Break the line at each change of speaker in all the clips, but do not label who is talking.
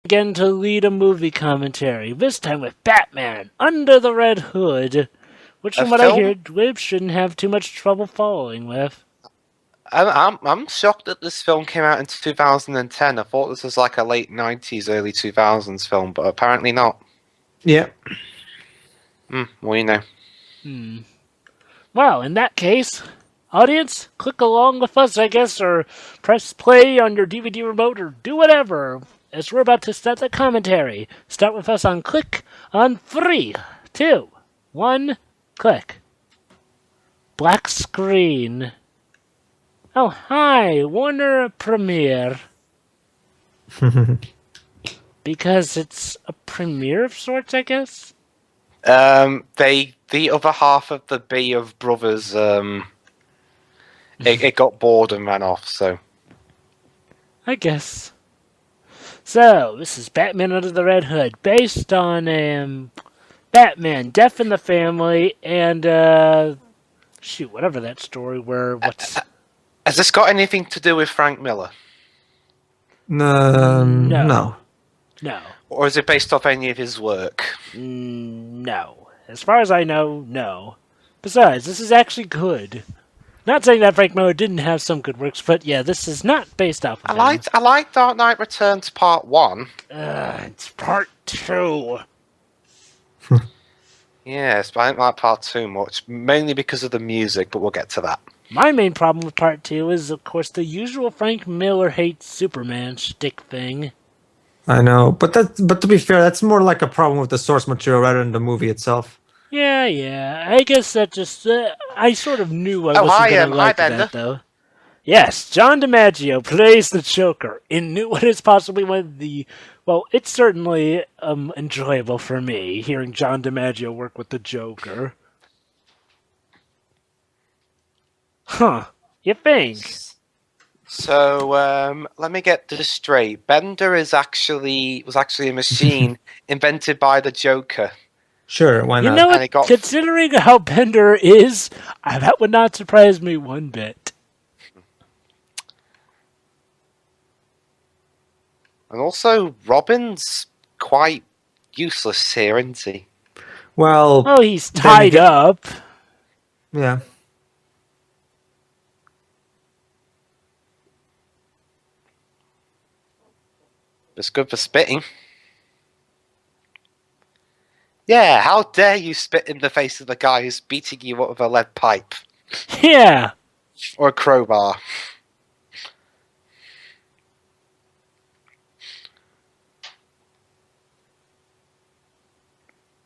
again to lead a movie commentary, this time with Batman, Under the Red Hood, which from what I hear, Dwibs shouldn't have too much trouble following with.
I'm shocked that this film came out in 2010. I thought this was like a late 90s, early 2000s film, but apparently not.
Yeah.
Well, you know.
Well, in that case, audience, click along with us, I guess, or press play on your DVD remote, or do whatever, as we're about to start the commentary. Start with us on click on 3, 2, 1, click. Black screen. Oh, hi, Warner Premiere. Because it's a premiere of sorts, I guess?
The other half of the B of Brothers, it got bored and ran off, so.
I guess. So, this is Batman Under the Red Hood, based on, Batman, Death in the Family, and, shoot, whatever that story what's...
Has this got anything to do with Frank Miller?
No.
No.
Or is it based off any of his work?
No. As far as I know, no. Besides, this is actually good. Not saying that Frank Miller didn't have some good works, but yeah, this is not based off of him.
I like Dark Knight Returns Part 1.
It's Part 2.
Yes, but I don't like Part 2 much, mainly because of the music, but we'll get to that.
My main problem with Part 2 is, of course, the usual Frank Miller hates Superman shtick thing.
I know, but to be fair, that's more like a problem with the source material rather than the movie itself.
Yeah. I guess that just... I sort of knew I wasn't going to like that, though. Yes, John DiMaggio plays the Joker in what is possibly one of the... Well, it's certainly enjoyable for me, hearing John DiMaggio work with the Joker. Huh. You think?
So, let me get this straight. Bender was actually a machine invented by the Joker.
Sure, why not?
You know what? Considering how Bender is, that would not surprise me one bit.
And also, Robin's quite useless here, isn't he?
Well,
he's tied up.
Yeah.
It's good for spitting. Yeah, how dare you spit in the face of the guy who's beating you up with a lead pipe?
Yeah.
Or a crowbar.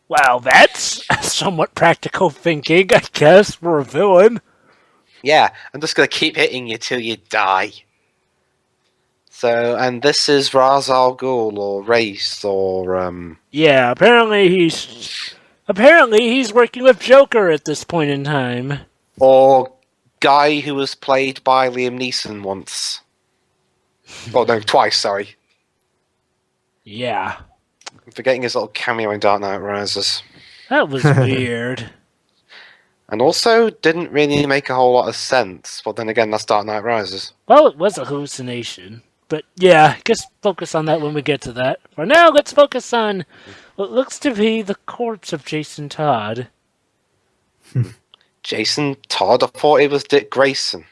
Wow, that's somewhat practical thinking, I guess, for a villain.
Yeah, I'm just going to keep hitting you till you die. So, and this is Ra's al Ghul, or Race, or,
Yeah, apparently he's working with Joker at this point in time.
Or guy who was played by Liam Neeson once. Oh, no, twice, sorry.
Yeah.
I'm forgetting his little cameo in Dark Knight Rises.
That was weird.
And also, didn't really make a whole lot of sense. But then again, that's Dark Knight Rises.
Well, it was a hallucination. But yeah, just focus on that when we get to that. For now, let's focus on what looks to be the corpse of Jason Todd.
Jason Todd? I thought it was Dick Grayson.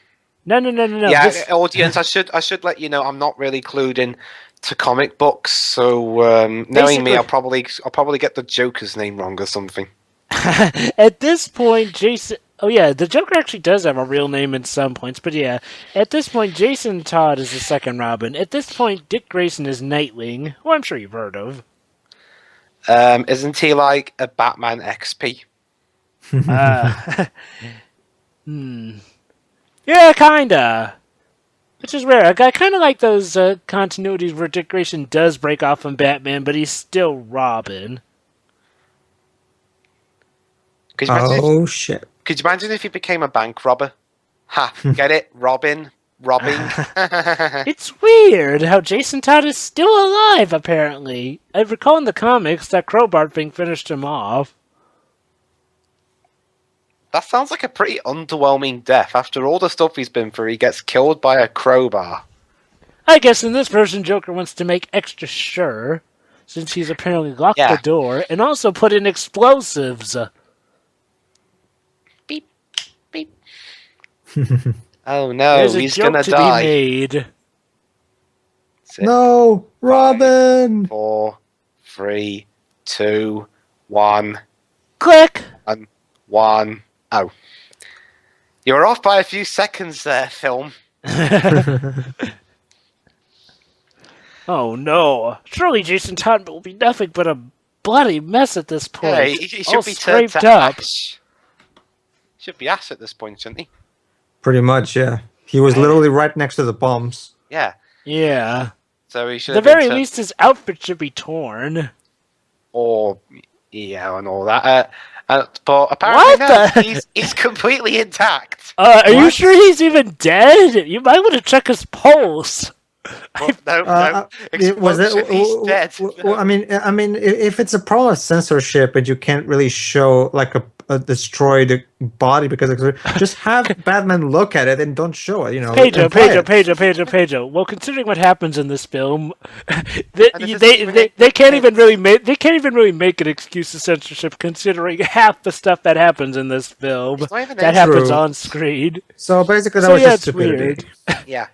No.
Yeah, audience, I should let you know I'm not really clued in to comic books, so knowing me, I'll probably get the Joker's name wrong or something.
At this point, Jason... Oh yeah, the Joker actually does have a real name in some points, but yeah. At this point, Jason Todd is the second Robin. At this point, Dick Grayson is Nightwing, who I'm sure you've heard of.
Isn't he like a Batman XP?
Yeah, kinda. Which is rare. I kind of like those continuities where Dick Grayson does break off from Batman, but he's still Robin.
Oh, shit.
Could you imagine if he became a bank robber? Ha, get it? Robbing.
It's weird how Jason Todd is still alive, apparently. I recall in the comics that crowbar thing finished him off.
That sounds like a pretty underwhelming death. After all the stuff he's been through, he gets killed by a crowbar.
I guess in this version, Joker wants to make extra sure, since he's apparently locked the door, and also put in explosives.
Beep, beep. Oh no,
There's a
he's
joke
gonna
to
die.
be made.
6,
No, Robin!
4, 3, 2, 1.
Click!
1. Oh. You were off by a few seconds there, film.
Oh no. Surely Jason Todd will be nothing but a bloody mess at this point.
Yeah, he should
all
be turned
scraped
to
up.
ash. Should be ash at this point, shouldn't he?
Pretty much, yeah. He was literally right next to the bombs.
Yeah.
Yeah.
So he should
At the very least, his outfit should be torn.
Or, yeah, and all that. But apparently he's completely intact.
Are you sure he's even dead? You might want to check his pulse.
No.
Was it?
He's dead.
Well, I mean, if it's a problem of censorship and you can't really show like a destroyed body because just have Batman look at it and don't show it. You know,
Pedro. Well, considering what happens in this film, they can't even really make an excuse to censorship, considering half the stuff that happens in this film that happens on screen.
So basically, that was just stupidity.
Weird.
Yeah.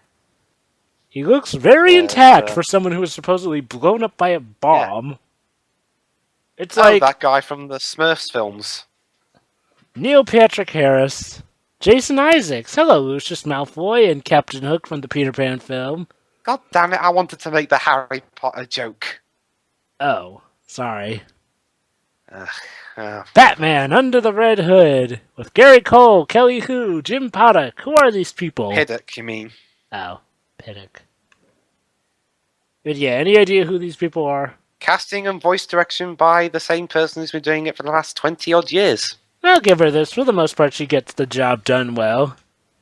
He looks very intact for someone who was supposedly blown up by a bomb. Yeah. It's like
that guy from the Smurfs films.
Neil Patrick Harris, Jason Isaacs, hello Lucius Malfoy, and Captain Hook from the Peter Pan film.
God damn it, I wanted to make the Harry Potter joke.
Oh, sorry. Batman Under the Red Hood, with Gary Cole, Kelly Hu, Jim Paddock. Who are these people?
Piddock, you mean.
Oh, Piddock. But yeah, any idea who these people are?
Casting and voice direction by the same person who's been doing it for the last 20-odd years.
I'll give her this. For the most part, she gets the job done well.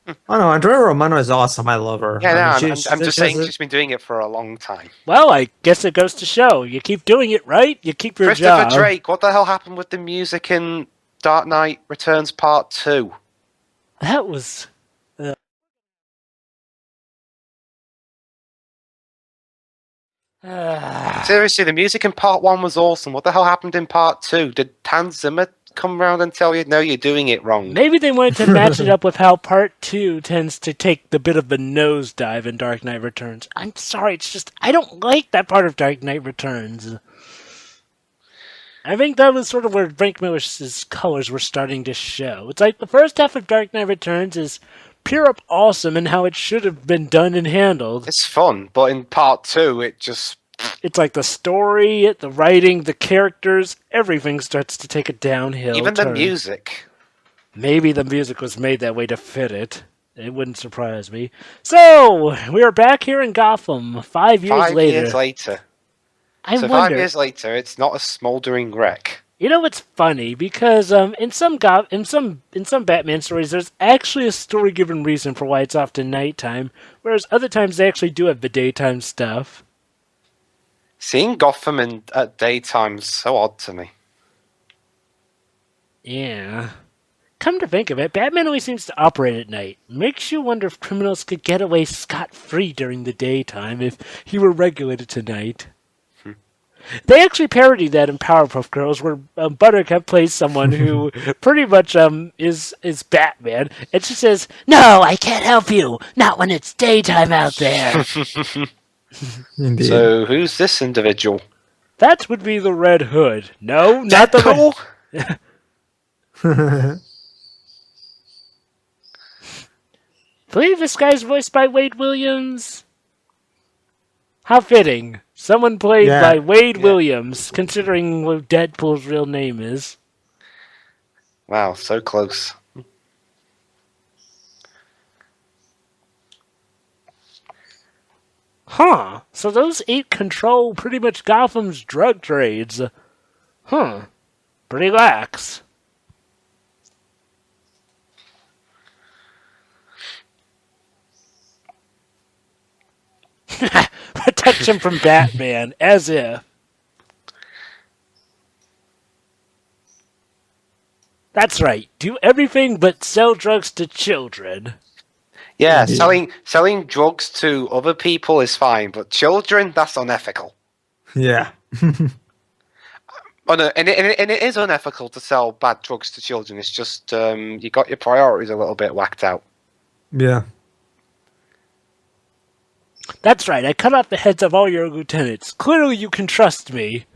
Oh no, Andrea Romano is awesome. I love her.
Yeah, I'm just saying she's been doing it for a long time.
Well, I guess it goes to show. You keep doing it right, you keep your
Christopher
job.
Drake, what the hell happened with the music in Dark Knight Returns Part 2?
That was...
Seriously, the music in Part 1 was awesome. What the hell happened in Part 2? Did Hans Zimmer come around and tell you, no, you're doing it wrong?
Maybe they wanted to match it up with how Part 2 tends to take the bit of a nosedive in Dark Knight Returns. I'm sorry, it's just, I don't like that part of Dark Knight Returns. I think that was sort of where Frank Miller's colors were starting to show. It's like the first half of Dark Knight Returns is pure up awesome and how it should have been done and handled.
It's fun, but in Part 2, it just...
It's like the story, the writing, the characters, everything starts to take a downhill
Even
turn.
the music.
Maybe the music was made that way to fit it. It wouldn't surprise me. So, we are back here in Gotham 5 years later.
5 years later.
I wonder,
5 years later, it's not a smouldering wreck.
You know what's funny? Because in some Batman stories, there's actually a story-given reason for why it's often nighttime, whereas other times they actually do have the daytime stuff.
Seeing Gotham at daytime is so odd to me.
Yeah. Come to think of it, Batman always seems to operate at night. Makes you wonder if criminals could get away scot-free during the daytime if he were regulated tonight. They actually parodied that in Powerpuff Girls, where Buttercup plays someone who pretty much is Batman, and she says, "No, I can't help you. Not when it's daytime out there."
Indeed.
So, who's this individual?
That would be the Red Hood. No, not the Red. I believe this guy's voiced by Wade Williams. How fitting. Someone played by Wade Williams, considering what Deadpool's real name is.
Wow, so close.
Huh. So those 8 control pretty much Gotham's drug trades. Huh. Pretty lax. Protection from Batman, as if. That's right. Do everything but sell drugs to children.
Yeah,
Indeed.
selling drugs to other people is fine, but children, that's unethical.
Yeah.
Oh, no, and it is unethical to sell bad drugs to children. It's just you got your priorities a little bit whacked out.
Yeah.
That's right, I cut off the heads of all your lieutenants. Clearly you can trust me.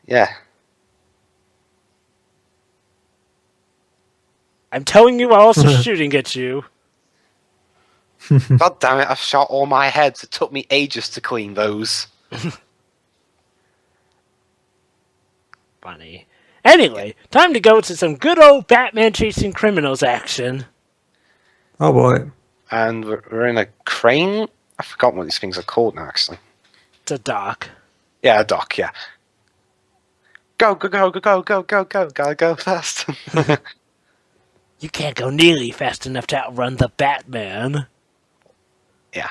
Yeah.
I'm telling you while also shooting at you.
God damn it, I've shot all my heads. It took me ages to clean those.
Funny. Anyway, time to go to some good old Batman chasing criminals action.
Oh boy.
And we're in a crane? I forgot what these things are called now, actually.
It's a dock.
Yeah, a dock, yeah. Go, go, go, go, go, go, go, go. Gotta go fast.
You can't go nearly fast enough to outrun the Batman.
Yeah.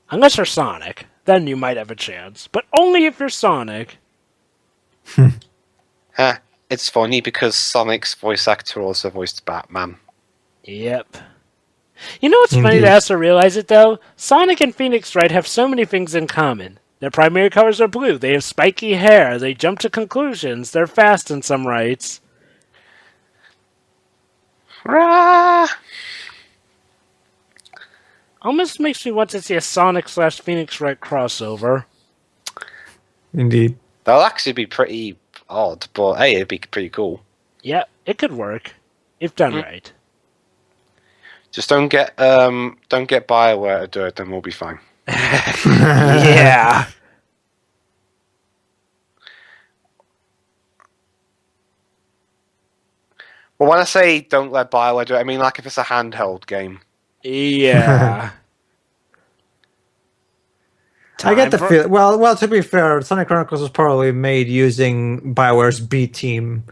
Unless you're Sonic. Then you might have a chance. But only if you're Sonic.
It's funny because Sonic's voice actor also voiced Batman.
Yep. You know what's funny to also realize it, though? Sonic and Phoenix Wright have so many things in common. Their primary colors are blue, they have spiky hair, they jump to conclusions, they're fast in some rights.
Rah!
Almost makes me want to see a Sonic/Phoenix Wright crossover.
Indeed.
That'll actually be pretty odd, but hey, it'd be pretty cool.
Yeah, it could work. If done right.
Just don't get BioWare to do it, then we'll be fine.
Yeah.
Well, when I say don't let BioWare do it, I mean like if it's a handheld game.
Yeah.
I get the feel. Well, to be fair, Sonic Chronicles was probably made using BioWare's B team.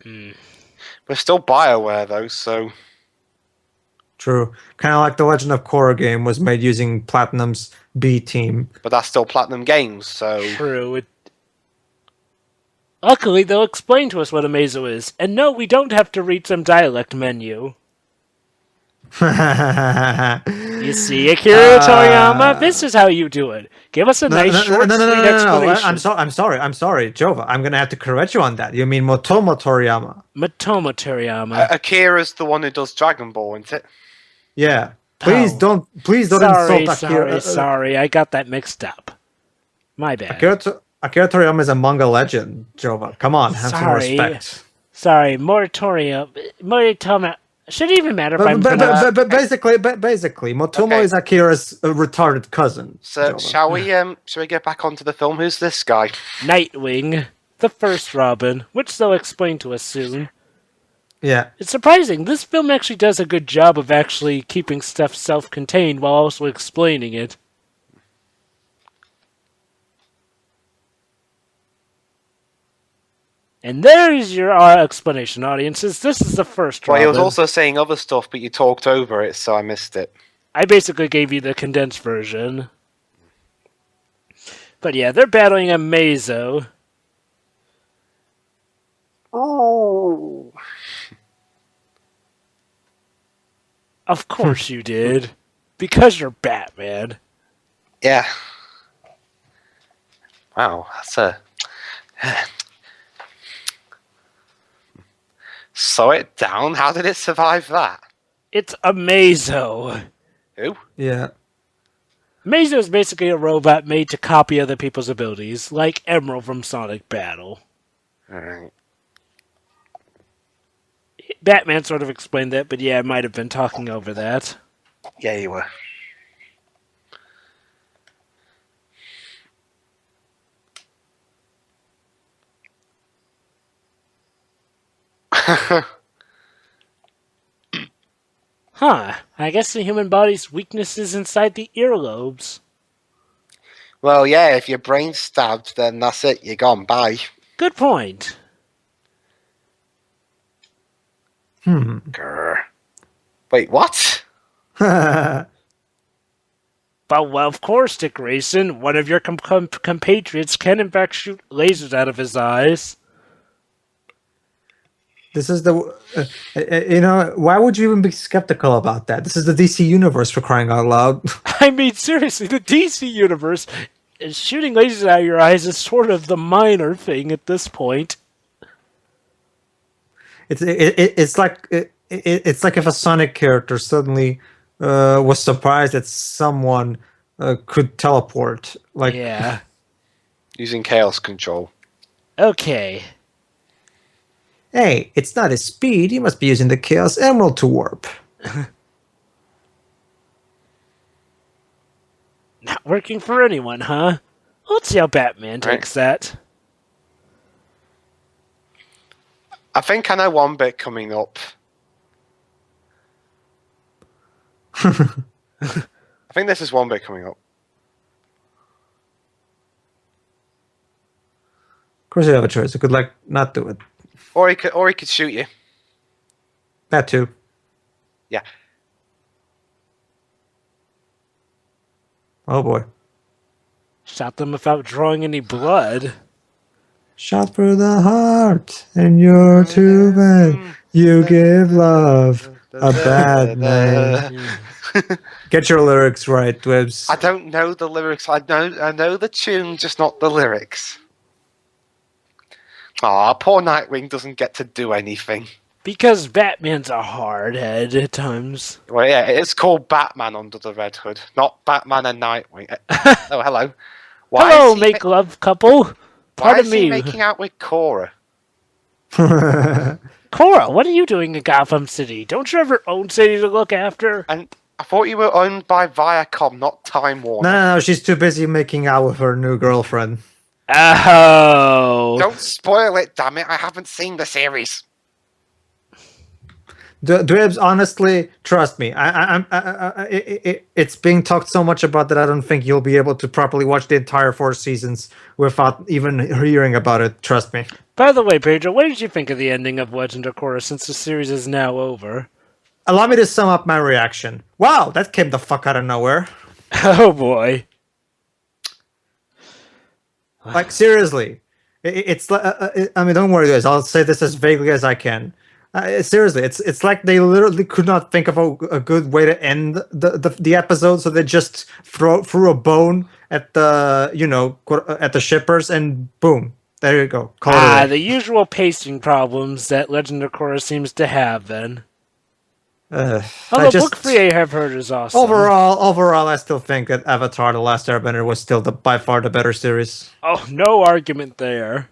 We're still BioWare though, so
True. Kind of like the Legend of Korra game was made using Platinum's B team.
but that's still Platinum Games, so
True. Luckily, they'll explain to us what a Mazo is. And no, we don't have to read some dialect menu. You see, Akira Toriyama, this is how you do it. Give us a nice, short, sweet explanation.
I'm sorry, Jovah. I'm gonna have to correct you on that. You mean Motomo Toriyama?
Motomo Toriyama.
Akira's the one who does Dragon Ball, isn't it?
Yeah. Please don't insult Akira.
Sorry, I got that mixed up. My bad.
Akira Toriyama is a manga legend, Jovah. Come on, have some respect.
Sorry, Moritama. Should it even matter if I'm
basically, Motomo is Akira's retarded cousin.
So
Jovah.
shall we get back onto the film? Who's this guy?
Nightwing, the first Robin, which they'll explain to us soon.
Yeah.
It's surprising. This film actually does a good job of actually keeping stuff self-contained while also explaining it. And there is your explanation, audiences. This is the first Robin.
Well, he was also saying other stuff, but you talked over it, so I missed it.
I basically gave you the condensed version. But yeah, they're battling a Mazo.
Oh.
Of course you did. Because you're Batman.
Yeah. Wow, that's a... Slow it down? How did it survive that?
It's a Mazo.
Who?
Yeah.
Mazo is basically a robot made to copy other people's abilities, like Emerald from Sonic Battle.
Alright.
Batman sort of explained that, but yeah, I might have been talking over that.
Yeah, you were.
Huh, I guess the human body's weakness is inside the earlobes.
Well, yeah, if your brain's stabbed, then that's it, you're gone, bye.
Good point.
Grr. Wait, what?
But, well, of course, Dick Grayson, one of your compatriots can in fact shoot lasers out of his eyes.
This is the, why would you even be skeptical about that? This is the DC universe, for crying out loud.
I mean, seriously, the DC universe is shooting lasers out of your eyes is sort of the minor thing at this point.
It's like if a Sonic character suddenly was surprised that someone could teleport. Like,
yeah.
Using chaos control.
Okay.
Hey, it's not his speed. He must be using the Chaos Emerald to warp.
Not working for anyone, huh? Let's see how Batman takes that.
I think I know one bit coming up. I think this is one bit coming up.
Of course, you have a choice. You could not do it.
Or he could shoot you.
That too.
Yeah.
Oh boy.
Shot them without drawing any blood.
Shot through the heart, and you're too bad. You give love a bad name. Get your lyrics right, Dwibs.
I don't know the lyrics. I know the tune, just not the lyrics. Aw, poor Nightwing doesn't get to do anything.
Because Batman's a hardhead at times.
Well, yeah, it's called Batman Under the Red Hood, not Batman and Nightwing. Oh, hello.
Hello, make-love couple.
Why is he making out with Cora?
Cora, what are you doing in Gotham City? Don't you have your own city to look after?
And I thought you were owned by Viacom, not Time Warner.
No, she's too busy making out with her new girlfriend.
Oh.
Don't spoil it, damn it. I haven't seen the series.
Dwibs, honestly, trust me. It's being talked so much about that I don't think you'll be able to properly watch the entire 4 seasons without even hearing about it. Trust me.
By the way, Pedro, what did you think of the ending of Legend of Korra since the series is now over?
Allow me to sum up my reaction. Wow, that came the fuck out of nowhere.
Oh boy.
Like, seriously. It's like, I mean, don't worry, guys. I'll say this as vaguely as I can. Seriously, it's like they literally could not think of a good way to end the episode, so they just threw a bone at the shippers, and boom, there you go.
The usual pacing problems that Legend of Korra seems to have. Then, although Book 3 I have heard is awesome.
Overall, I still think that Avatar: The Last Airbender was still by far the better series.
Oh, no argument there.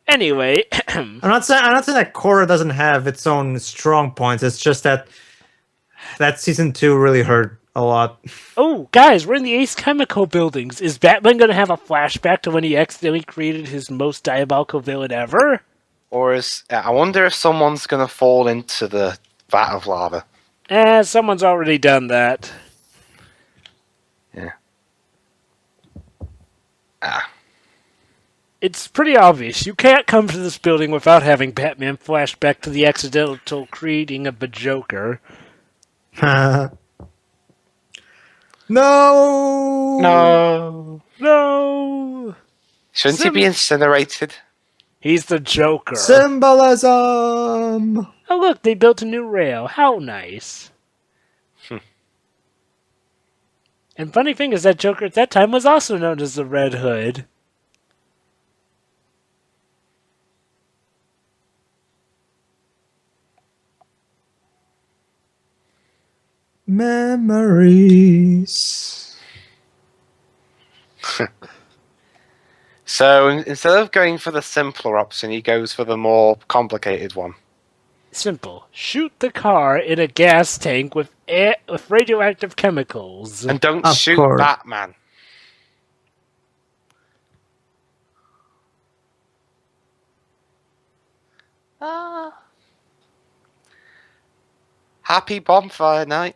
Anyway,
I'm not saying that Korra doesn't have its own strong points. It's just that season 2 really hurt a lot.
Oh, guys, we're in the Ace Chemical buildings. Is Batman going to have a flashback to when he accidentally created his most diabolical villain ever?
Or I wonder if someone's going to fall into the vat of lava.
Someone's already done that.
Yeah.
It's pretty obvious. You can't come to this building without having Batman flash back to the accidental creating of the Joker.
No!
No!
Shouldn't he be incinerated?
He's the Joker.
Symbolism!
Oh look, they built a new rail. How nice. And funny thing is that Joker at that time was also known as the Red Hood.
Memories.
So instead of going for the simpler option, he goes for the more complicated one.
Simple. Shoot the car in a gas tank with radioactive chemicals.
And don't
Of
shoot
course.
Batman. Happy bonfire night.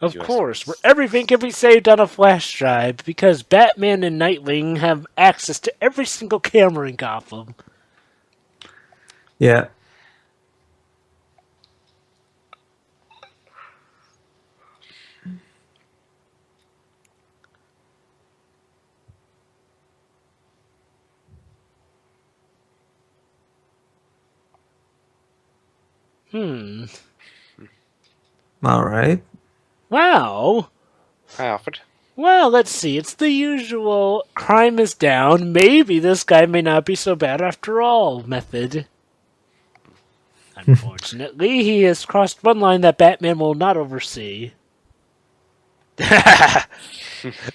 Of course, where everything can be saved on a flash drive, because Batman and Nightwing have access to every single camera in Gotham.
Yeah. All right.
Wow.
Hi, Alfred.
Well, let's see. It's the usual crime is down. Maybe this guy may not be so bad after all method. Unfortunately, he has crossed one line that Batman will not oversee.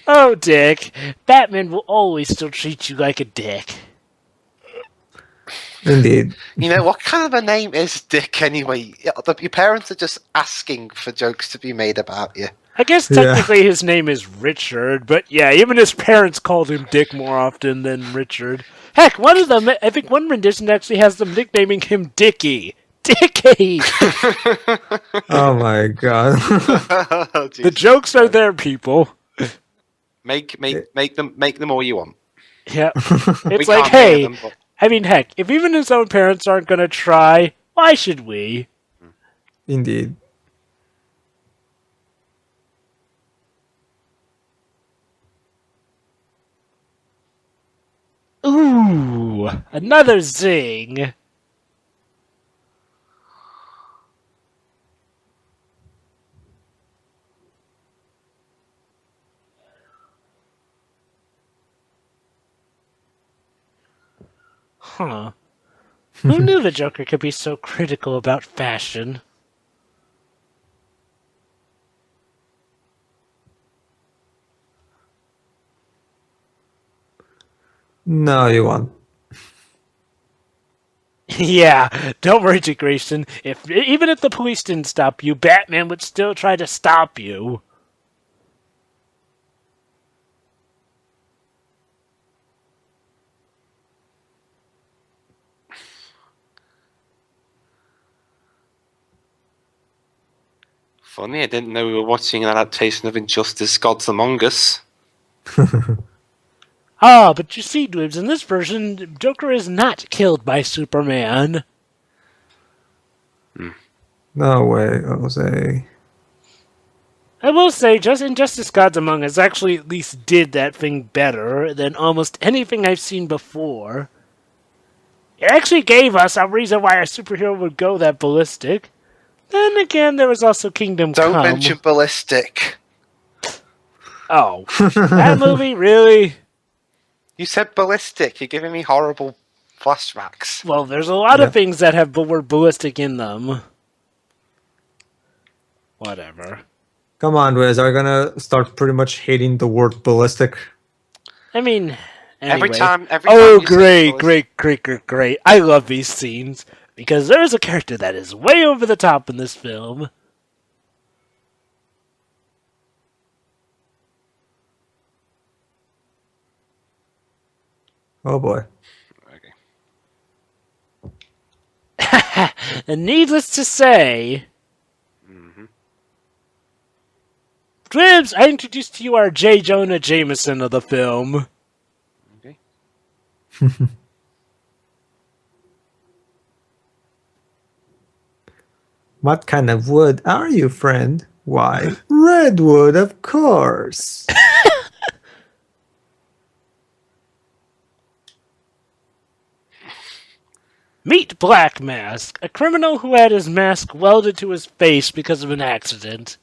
Oh, Dick. Batman will always still treat you like a dick.
Indeed.
You know, what kind of a name is Dick anyway? Your parents are just asking for jokes to be made about you.
I guess technically his name is Richard, but yeah, even his parents called him Dick more often than Richard. Heck, one of them, I think one rendition actually has them nicknaming him Dickie. Dickie!
Oh my god.
Oh,
The jokes are there, people.
Make them all you want.
Yeah.
We
It's like,
can't hear
hey,
them, but
I mean, heck, if even his own parents aren't gonna try, why should we?
Indeed.
Ooh, another zing. Huh. Who knew the Joker could be so critical about fashion?
No, you won't.
Yeah, don't worry, Dick Grayson. Even if the police didn't stop you, Batman would still try to stop you.
funny, I didn't know we were watching an adaptation of Injustice: Gods Among Us.
Ah, but you see, Dwibs, in this version, Joker is not killed by Superman.
No way, Jose.
I will say, just Injustice Gods Among Us actually at least did that thing better than almost anything I've seen before. It actually gave us a reason why a superhero would go that ballistic. Then again, there was also Kingdom
Don't
Come.
mention ballistic.
Oh, that movie, really?
You said ballistic. You're giving me horrible flashbacks.
Well, there's a lot of things that have the word ballistic in them. Whatever.
Come on, Wiz. Are you gonna start pretty much hating the word ballistic?
I mean, anyway.
Every time
Oh,
you say
great,
ballistic-
great. I love these scenes. Because there is a character that is way over the top in this film.
Oh boy.
Okay.
And needless to say... Dwibs, I introduced to you our J. Jonah Jameson of the film.
Okay.
What kind of wood are you, friend? Why, redwood, of course.
Meet Black Mask, a criminal who had his mask welded to his face because of an accident.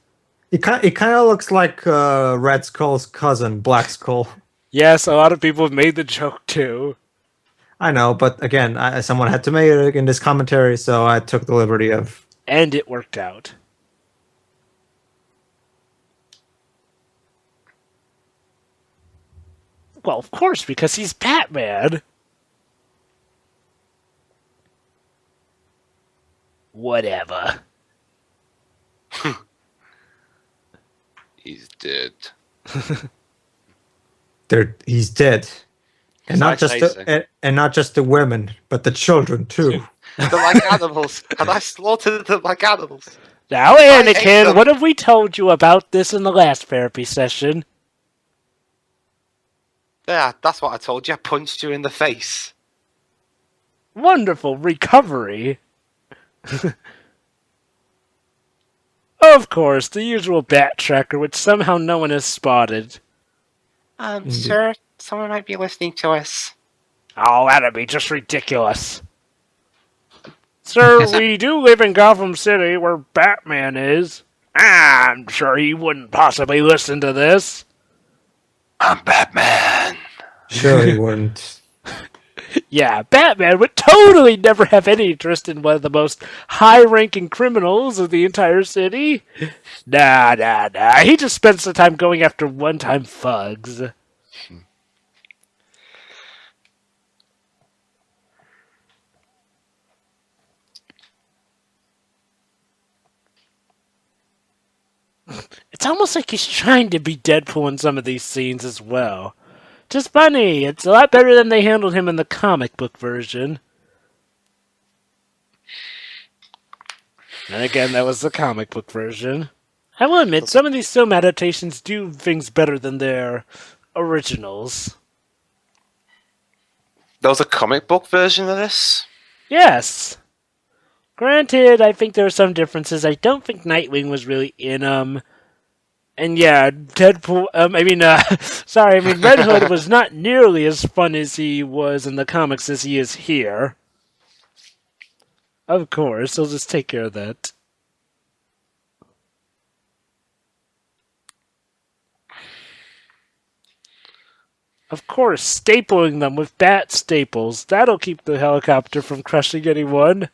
It kind of looks like Red Skull's cousin, Black Skull.
Yes, a lot of people have made the joke too.
I know, but again, someone had to make it in this commentary, so I took the liberty of...
And it worked out. Well, of course, because he's Batman. Whatever.
He's dead.
He's dead. And not just and not just the women, but the children too.
They're like animals, and I slaughtered them like animals.
Now, Anakin, what have we told you about this in the last therapy session?
Yeah, that's what I told you. I punched you in the face.
Wonderful recovery. Of course, the usual bat tracker, which somehow no one has spotted.
Sir, someone might be listening to us.
Oh, that'd be just ridiculous. Sir, we do live in Gotham City, where Batman is. I'm sure he wouldn't possibly listen to this.
I'm Batman.
Sure, he wouldn't.
Yeah, Batman would totally never have any interest in one of the most high-ranking criminals of the entire city. Nah. He just spends the time going after one-time thugs. It's almost like he's trying to be Deadpool in some of these scenes as well. Just funny. It's a lot better than they handled him in the comic book version. And again, that was the comic book version. I will admit, some of these film adaptations do things better than their originals.
There was a comic book version of this?
Yes. Granted, I think there are some differences. I don't think Nightwing was really in them. And yeah, Deadpool, Red Hood was not nearly as fun as he was in the comics as he is here. Of course, I'll just take care of that. Of course, stapling them with bat staples. That'll keep the helicopter from crushing anyone.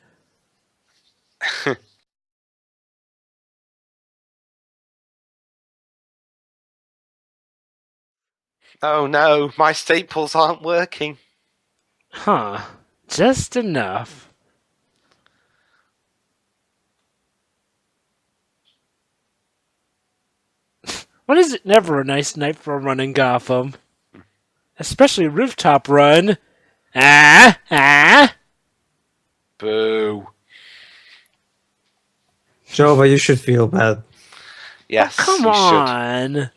Oh no, my staples aren't working.
Huh. Just enough. When is it never a nice night for a run in Gotham? Especially a rooftop run.
Boo.
Jovah, you should feel bad.
Yes,
Come
you
on.
should.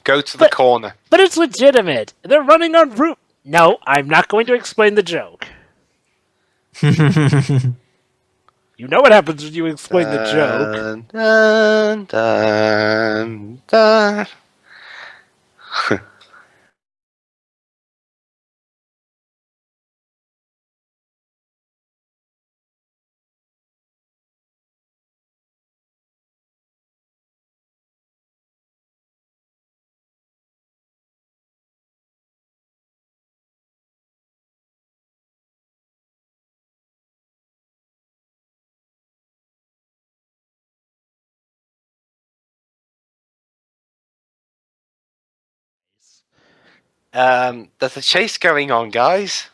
Go to the corner.
But it's legitimate. They're running on roof. No, I'm not going to explain the joke. You know what happens when you explain the joke.
Dun, dun, dun. There's a chase going on, guys.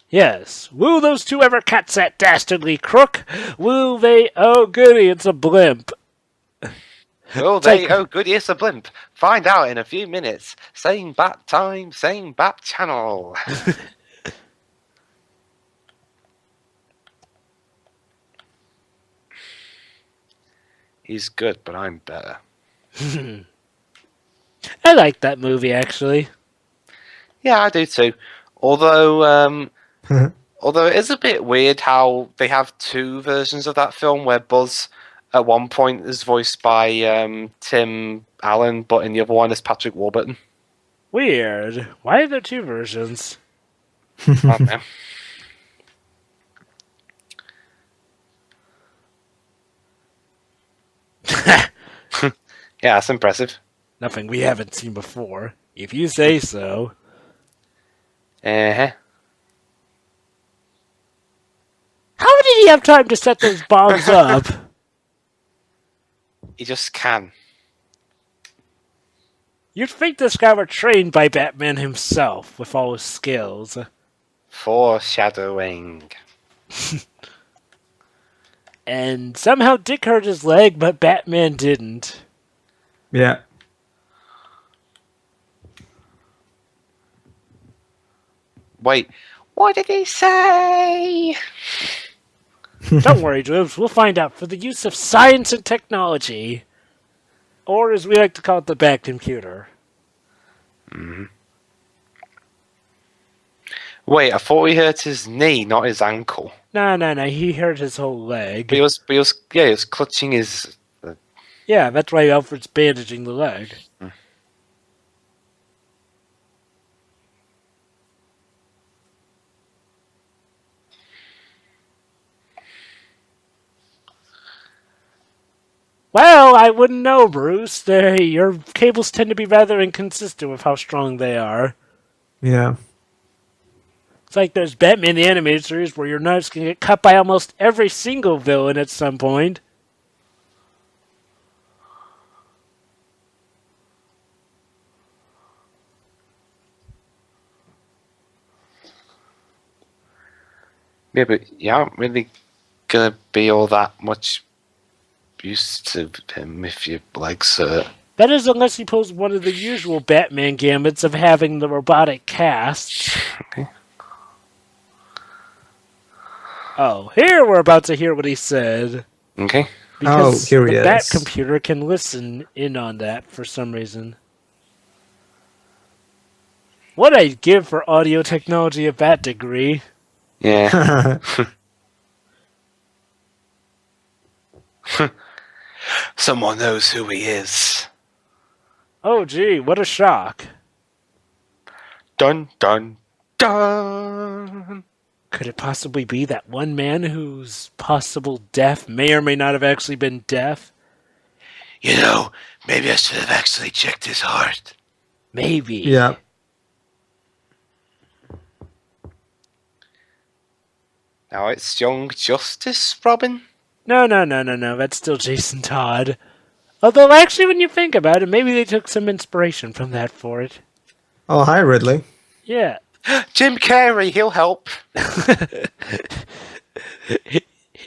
Yes. Will those two ever catch that dastardly crook? Will they? Oh, goody, it's a blimp.
Oh, oh, goody, it's a blimp. Find out in a few minutes. Same bat time, same bat channel. He's good, but I'm better.
I like that movie, actually.
Yeah, I do too. Although it is a bit weird how they have two versions of that film where Buzz at one point is voiced by Tim Allen, but in the other one is Patrick Warburton.
Weird. Why are there two versions?
I don't know. Yeah, that's impressive.
Nothing we haven't seen before, if you say so.
Uh-huh.
How did he have time to set those bombs up?
He just can.
You'd think this guy were trained by Batman himself, with all his skills.
Foreshadowing.
And somehow Dick hurt his leg, but Batman didn't.
Yeah.
Wait, what did he say?
Don't worry, Dwibs, we'll find out for the use of science and technology. Or as we like to call it, the back computer.
Mm-hmm. Wait, I thought he hurt his knee, not his ankle.
No, he hurt his whole leg.
But he was clutching his.
Yeah, that's why Alfred's bandaging the leg. Well, I wouldn't know, Bruce. Your cables tend to be rather inconsistent with how strong they are.
Yeah.
It's like there's Batman the Animated Series where your knives can get cut by almost every single villain at some point.
Yeah, but you aren't really gonna be all that much used to him if your legs hurt.
That is unless he pulls one of the usual Batman gambits of having the robotic casts.
Okay.
Oh, here we're about to hear what he said.
Okay.
Because
here he
the
is.
Bat computer can listen in on that for some reason. What I'd give for audio technology of that degree.
Yeah. Someone knows who he is.
Oh, gee, what a shock.
Dun dun dun.
Could it possibly be that one man whose possible death may or may not have actually been deaf?
You know, maybe I should have actually checked his heart.
Maybe.
Yeah.
Now it's Young Justice, Robin.
No. That's still Jason Todd. Although, actually, when you think about it, maybe they took some inspiration from that for it.
Oh, hi, Ridley.
Yeah.
Jim Carrey, he'll help.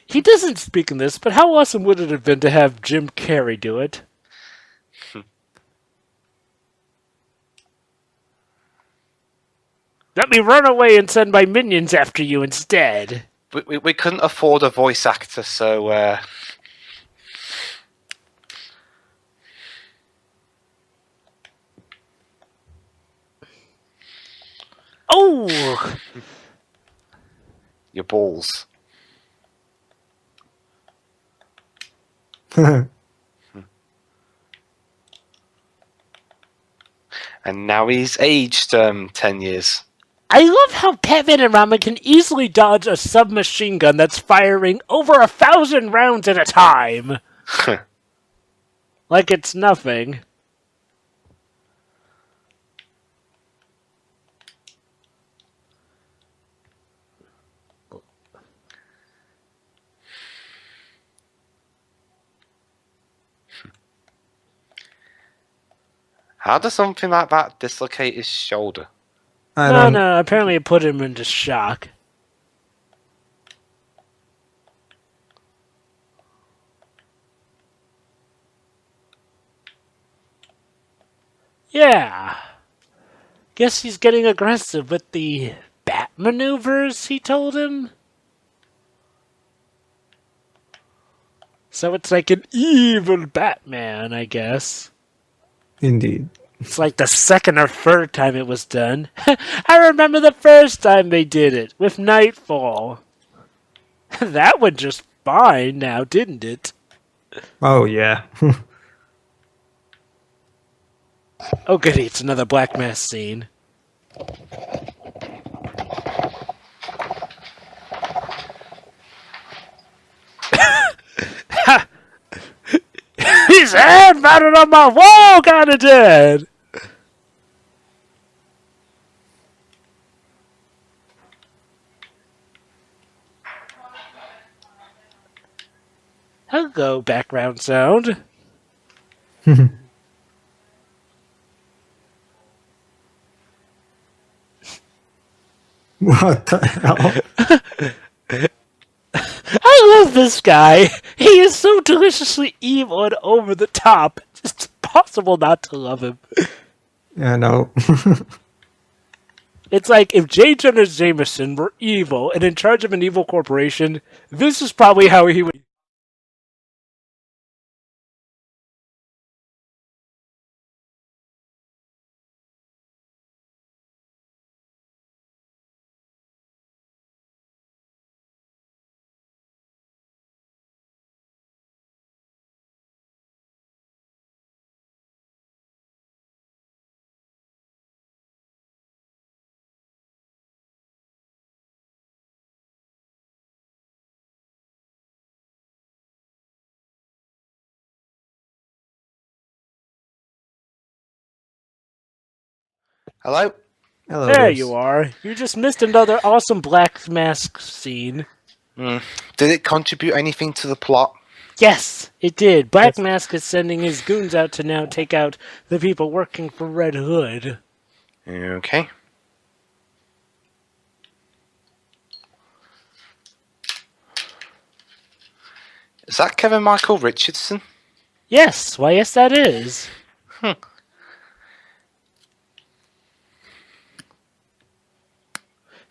He doesn't speak in this, but how awesome would it have been to have Jim Carrey do it? Let me run away and send my minions after you instead.
We couldn't afford a voice actor, so
Oh!
your balls. And now he's aged 10 years.
I love how Batman and Robin can easily dodge a submachine gun that's firing over 1,000 rounds at a time. Like it's nothing.
How does something like that dislocate his shoulder?
No, apparently it put him into shock. Yeah. Guess he's getting aggressive with the bat maneuvers, he told him. So it's like an evil Batman, I guess.
Indeed.
It's like the second or third time it was done. I remember the first time they did it, with Nightfall. That went just fine now, didn't it?
Oh, yeah.
Oh goody, it's another Black Mass scene. His hand mounted on my wall, kinda dead! Hello, background sound.
What the hell?
I love this guy. He is so deliciously evil and over the top. It's impossible not to love him.
Yeah, no.
It's like if J. Jonah Jameson were evil and in charge of an evil corporation, this is probably how he would.
Hello?
Hello,
There
Dwibs.
you are. You just missed another awesome Black Mask scene.
Did it contribute anything to the plot?
Yes, it did. Black
Yes.
Mask is sending his goons out to now take out the people working for Red Hood.
Okay. Is that Kevin Michael Richardson?
Yes, why yes that is.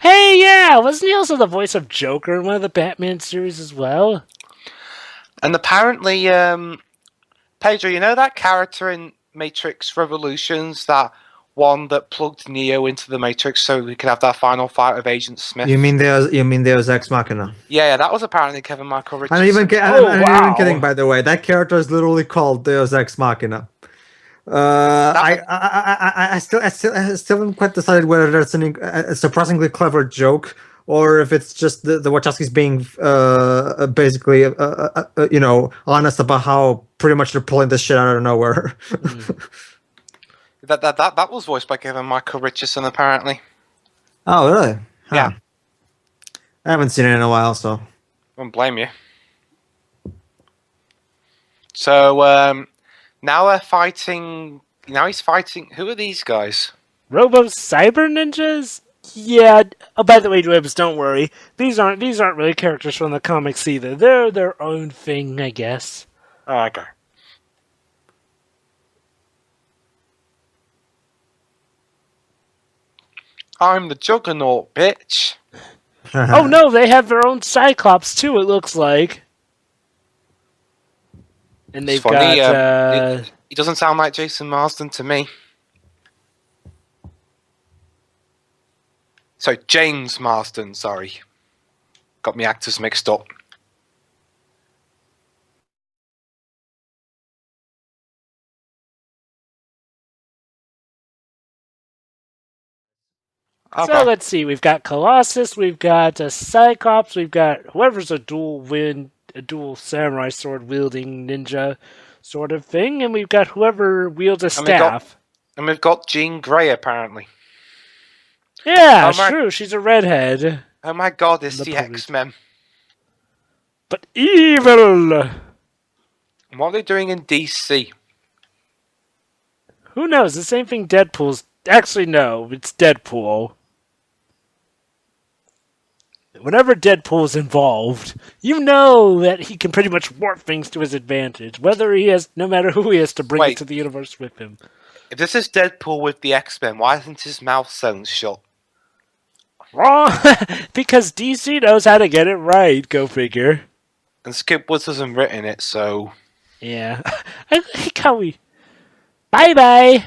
Hey, yeah, wasn't he also the voice of Joker in one of the Batman series as well?
And apparently, Pedro, you know that character in Matrix Revolutions, that one that plugged Neo into the Matrix so we could have that final fight with Agent Smith?
You mean Deus Ex Machina?
Yeah, that was apparently Kevin Michael Richardson.
I'm even,
Oh,
I'm not even
wow.
kidding, by the way. That character is literally called Deus Ex Machina. I still haven't quite decided whether that's a surprisingly clever joke or if it's just the Wachowskis being basically honest about how pretty much they're pulling this shit out of nowhere.
That was voiced by Kevin Michael Richardson, apparently.
Oh, really? Huh.
Yeah.
I haven't seen it in a while, so.
I don't blame you. So, now they're fighting... Now he's fighting... Who are these guys?
Robo Cyber Ninjas? Yeah. Oh, by the way, Dwibs, don't worry. These aren't really characters from the comics either. They're their own thing, I guess.
Oh, okay. I'm the Juggernaut, bitch.
Oh no, they have their own Cyclops too, it looks like. And they've
It's funny,
got...
he doesn't sound like Jason Marsden to me. So, James Marsden, sorry. Got me actors mixed up.
So
Okay.
let's see, we've got Colossus, we've got a Cyclops, we've got whoever's a dual samurai sword wielding ninja sort of thing, and we've got whoever wields a
And we've got-
staff.
And we've got Jean Grey, apparently.
Yeah,
Oh my-
true, she's a redhead.
Oh my god, it's
The
the
police.
X-Men.
But evil!
And what are they doing in DC?
Who knows, the same thing Deadpool's... Actually, no, it's Deadpool. Whenever Deadpool's involved, you know that he can pretty much warp things to his advantage, no matter who he has to bring it
Wait.
to the universe with him.
If this is Deadpool with the X-Men, why isn't his mouth sewn shut?
Wrong! Because DC knows how to get it right, go figure.
And Skip Woods hasn't written it, so...
Yeah. I like how we... Bye-bye!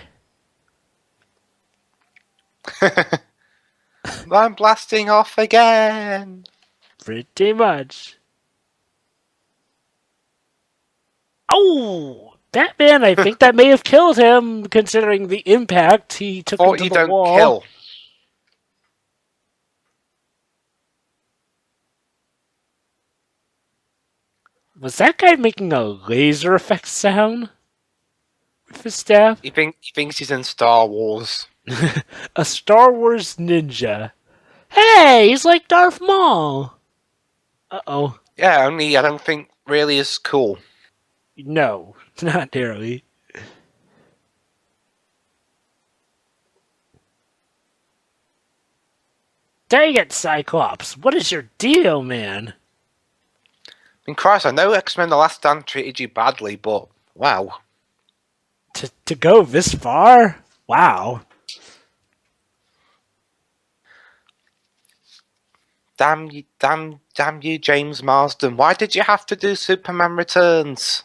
I'm blasting off again!
Pretty much. Oh! Batman, I think that may have killed him, considering the impact he took
Thought
into
you
the
don't
wall.
kill.
Was that guy making a laser effect sound? With his staff?
He thinks he's in Star Wars.
A Star Wars ninja. Hey, he's like Darth Maul! Uh-oh.
Yeah, only I don't think really is cool.
No, not nearly. Dang it, Cyclops. What is your deal, man?
I mean, Christ, I know X-Men The Last Stand treated you badly, but wow.
To go this far? Wow.
Damn you, James Marsden. Why did you have to do Superman Returns?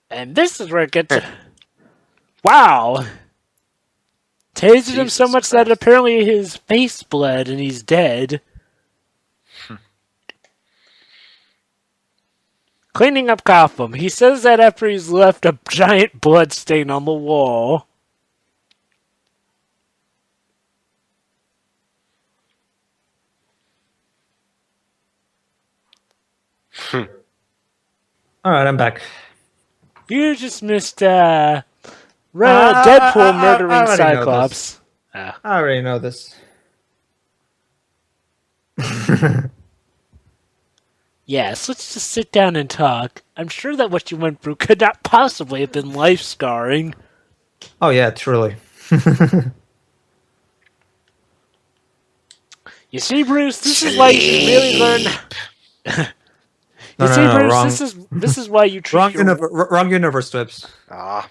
And this is where it gets... Wow. Tased him so
Jesus
much that
Christ.
apparently his face bled and he's dead. Cleaning up Gotham. He says that after he's left a giant blood stain on the wall.
All right, I'm back.
You just missed
I
Deadpool murdering
already know this.
Cyclops. Ah.
I already know this.
Yes, let's just sit down and talk. I'm sure that what you went through could not possibly have been life-scarring.
Oh yeah, truly.
You see, Bruce, this is why you should really learn.
No,
Bruce,
wrong.
this is why you treat
Wrong universe, Dwibs.
Ah.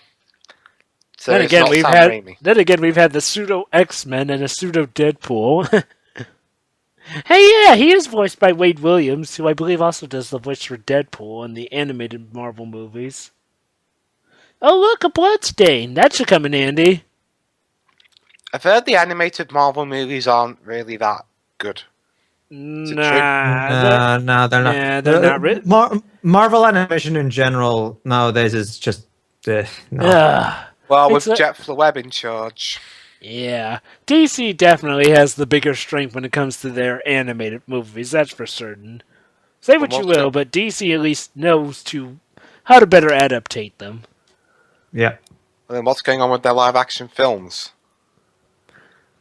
So
Then
it's
again,
not Sam Raimi.
we've had the pseudo X-Men and a pseudo Deadpool. Hey, yeah, he is voiced by Wade Williams, who I believe also does the voice for Deadpool in the animated Marvel movies. Oh, look, a bloodstain. That should come in handy.
I've heard the animated Marvel movies aren't really that good.
Nah,
No, they're not.
Yeah, they're not really.
Marvel animation in general nowadays is just no.
Well,
It's
with Jeff Webb in charge.
Yeah, DC definitely has the bigger strength when it comes to their animated movies, that's for certain. Say what you will, but DC at least knows how to better adaptate them.
Yeah.
And then what's going on with their live-action films?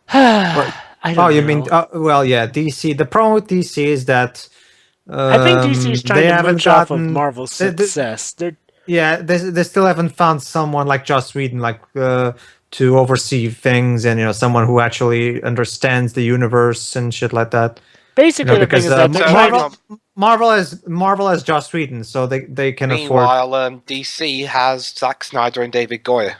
I don't know.
You mean well, yeah, DC. The problem with DC is that
I think DC is trying to mooch off of Marvel's success.
They still haven't found someone like Joss Whedon, to oversee things, and someone who actually understands the universe and shit like that.
Basically, the thing is that
Marvel has Joss Whedon, so they can afford.
Meanwhile, DC has Zack Snyder and David Goyer.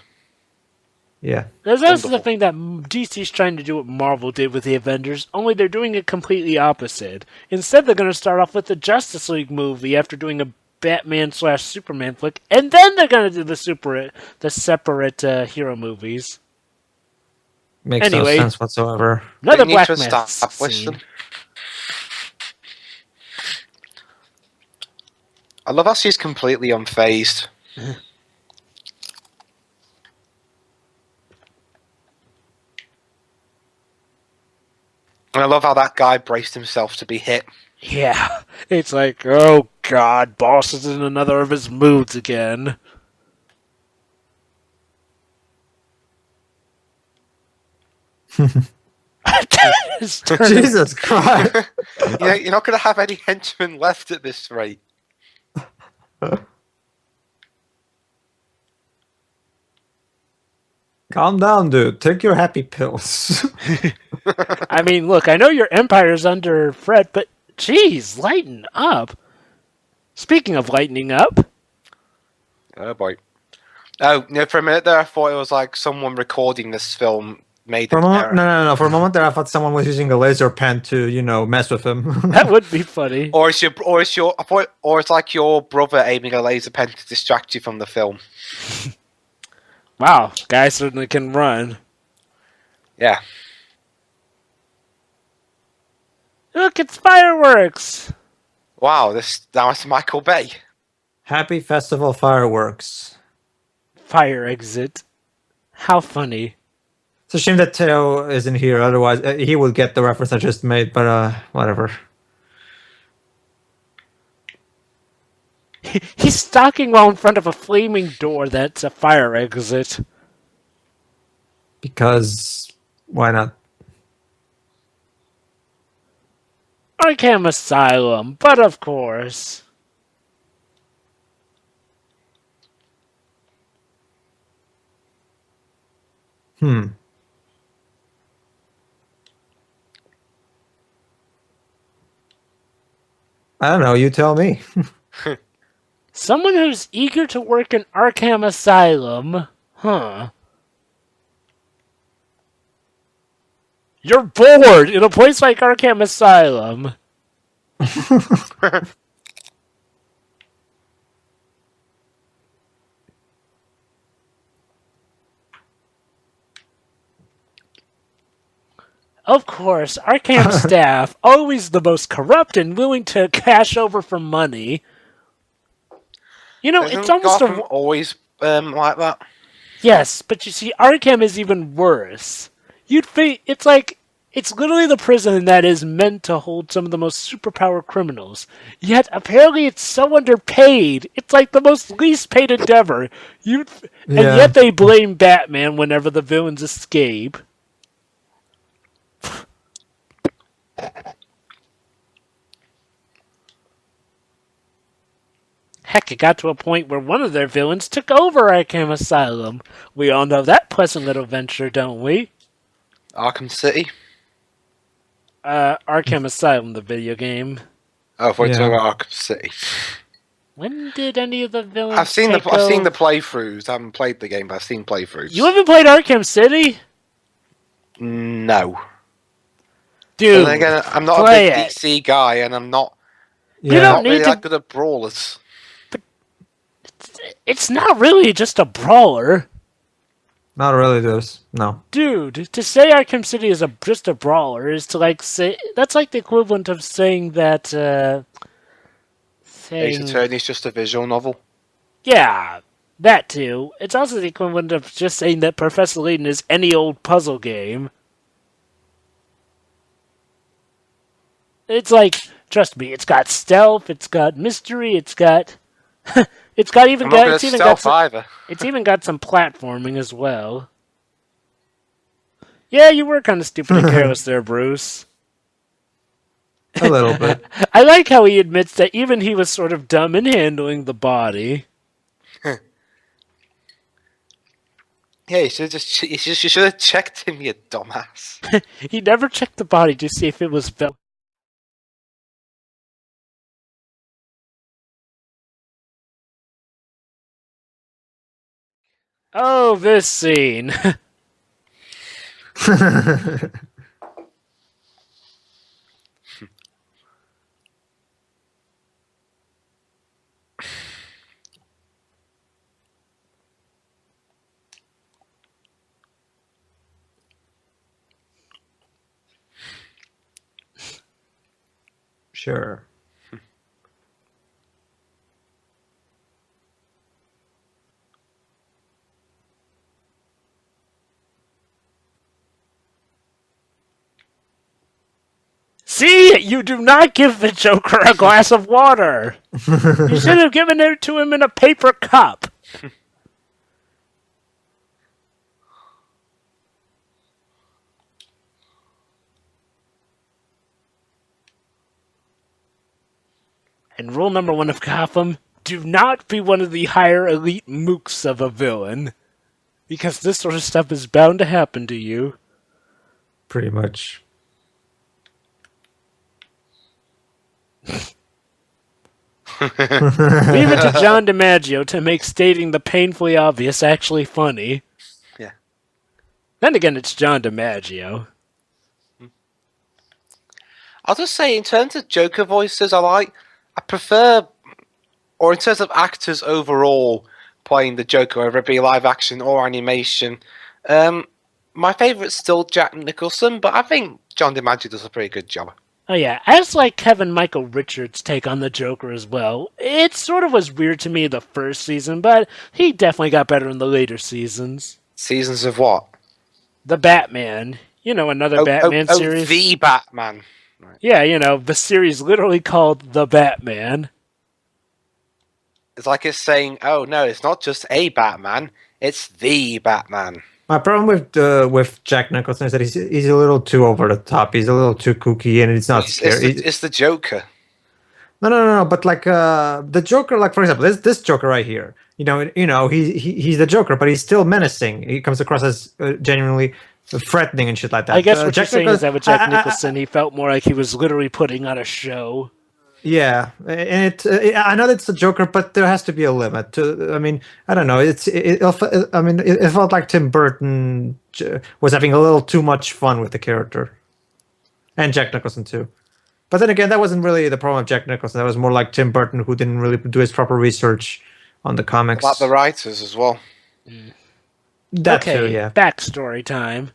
Yeah.
There's also the thing that DC's trying to do what Marvel did with the Avengers, only they're doing it completely opposite. Instead, they're going to start off with the Justice League movie after doing a Batman/Superman flick, and then they're going to do the separate hero movies.
Makes no sense whatsoever.
Another Black Mask scene.
I love how she's completely unfazed. And I love how that guy braced himself to be hit.
Yeah, it's like, oh god, boss is in another of his moods again.
Jesus Christ!
You're not going to have any henchmen left at this rate.
Calm down, dude. Take your happy pills.
I mean, look, I know your empire's under threat, but geez, lighten up. Speaking of lightening up.
Oh boy. Oh, for a minute there I thought it was like someone recording this film made an error.
No. For a moment there I thought someone was using a laser pen to, mess with him.
That would be funny.
Or it's like your brother aiming a laser pen to distract you from the film.
Wow, guy certainly can run.
Yeah.
Look, it's fireworks!
Wow, now it's Michael Bay.
Happy Festival fireworks.
Fire exit. How funny.
It's a shame that Teo isn't here, otherwise he would get the reference I just made, but whatever.
He's stalking while in front of a flaming door that's a fire exit.
Because why not?
Arkham Asylum, but of course.
I don't know, you tell me.
Someone who's eager to work in Arkham Asylum? Huh. You're bored in a place like Arkham Asylum. Of course, Arkham staff, always the most corrupt and willing to cash over for money. It's almost
Gotham always like that.
Yes, but you see, Arkham is even worse. You'd think it's like It's literally the prison that is meant to hold some of the most superpowered criminals. Yet, apparently, it's so underpaid. It's like the most least paid endeavor. And yet they blame Batman whenever the villains escape. Heck, it got to a point where one of their villains took over Arkham Asylum. We all know that pleasant little venture, don't we?
Arkham City.
Arkham Asylum, the video game.
Oh, if we're talking about Arkham City.
When did any of the villains
I've seen the playthroughs. I haven't played the game, but I've seen playthroughs.
You haven't played Arkham City?
No.
Dude,
and again, I'm not a big DC guy, and I'm not.
You don't
not really
need
that good at brawlers.
It's not really just a brawler.
Not really, no.
Dude, to say Arkham City is just a brawler is to say that's like the equivalent of saying that.
Ace Attorney's just a visual novel.
Yeah, that too. It's also the equivalent of just saying that Professor Layton is any old puzzle game. It's like, trust me, it's got stealth, it's got mystery, it's got it's even got some platforming as well. Yeah, you were kind of stupid and careless there, Bruce.
A little bit.
I like how he admits that even he was sort of dumb in handling the body.
Yeah, you should have checked him, you dumbass.
He never checked the body to see if it was Oh, this scene.
Sure.
See, you do not give the Joker a glass of water. You should have given it to him in a paper cup. And rule number 1 of Gotham, do not be one of the higher elite mooks of a villain. Because this sort of stuff is bound to happen to you.
Pretty much.
Leave it to John DiMaggio to make stating the painfully obvious actually funny.
Yeah.
Then again, it's John DiMaggio.
I'll just say, in terms of Joker voices, I prefer, or in terms of actors overall playing the Joker, whether it be live action or animation, my favourite's still Jack Nicholson, but I think John DiMaggio does a pretty good job.
Oh yeah, I just like Kevin Michael Richards' take on the Joker as well. It sort of was weird to me the first season, but he definitely got better in the later seasons.
Seasons of what?
The Batman. You know, another Batman series.
The Batman.
Right. Yeah, you know, the series literally called The Batman.
It's like it's saying, oh no, it's not just a Batman, it's the Batman.
My problem with Jack Nicholson is that he's a little too over the top. He's a little too kooky, and it's not scary.
It's the Joker.
No. But like the Joker, like for example, this Joker right here. You know, he's the Joker, but he's still menacing. He comes across as genuinely threatening and shit like that.
I guess what you're saying is that with Jack Nicholson, he felt more like he was literally putting on a show.
Yeah, and I know it's a Joker, but there has to be a limit. I mean, I don't know. It felt like Tim Burton was having a little too much fun with the character, and Jack Nicholson too. But then again, that wasn't really the problem of Jack Nicholson. That was more like Tim Burton, who didn't really do his proper research on the comics.
About the writers as well.
That too, yeah.
Backstory time.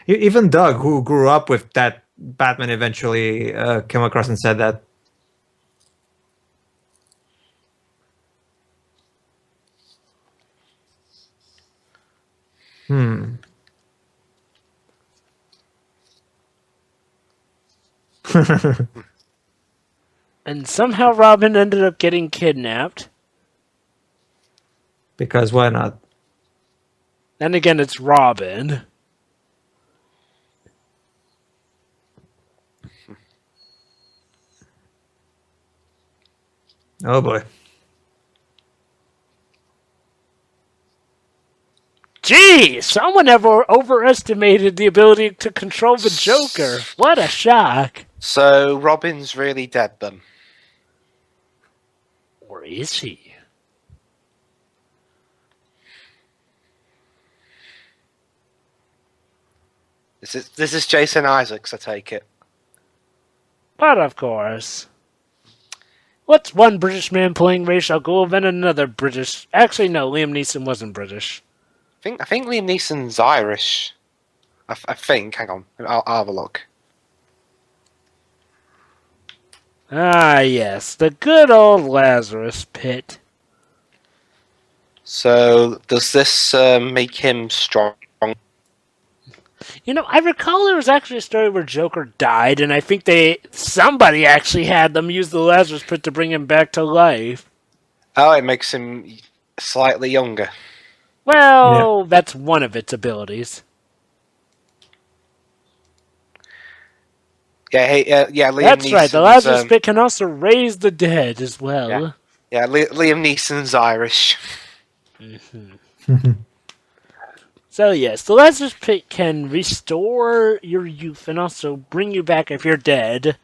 Even Doug, who grew up with that Batman, eventually came across and said that.
And somehow Robin ended up getting kidnapped.
Because why not?
Then again, it's Robin.
Oh boy.
Gee, someone ever overestimated the ability to control the Joker. What a shock.
So Robin's really dead then.
Or is he?
This is Jason Isaacs, I take it.
But of course. What's one British man playing Ra's al Ghul and another British... Actually, no, Liam Neeson wasn't British.
I think Liam Neeson's Irish. I think. Hang on. I'll have a look.
Ah, yes, the good old Lazarus Pit.
So, does this make him strong?
You know, I recall there was actually a story where Joker died, and I think somebody actually had them use the Lazarus Pit to bring him back to life.
Oh, it makes him slightly younger.
Well, that's one of its abilities.
Yeah, Liam
That's
Neeson's,
right, the Lazarus Pit can also raise the dead as well.
Yeah, Liam Neeson's Irish.
So yes, the Lazarus Pit can restore your youth and also bring you back if you're dead.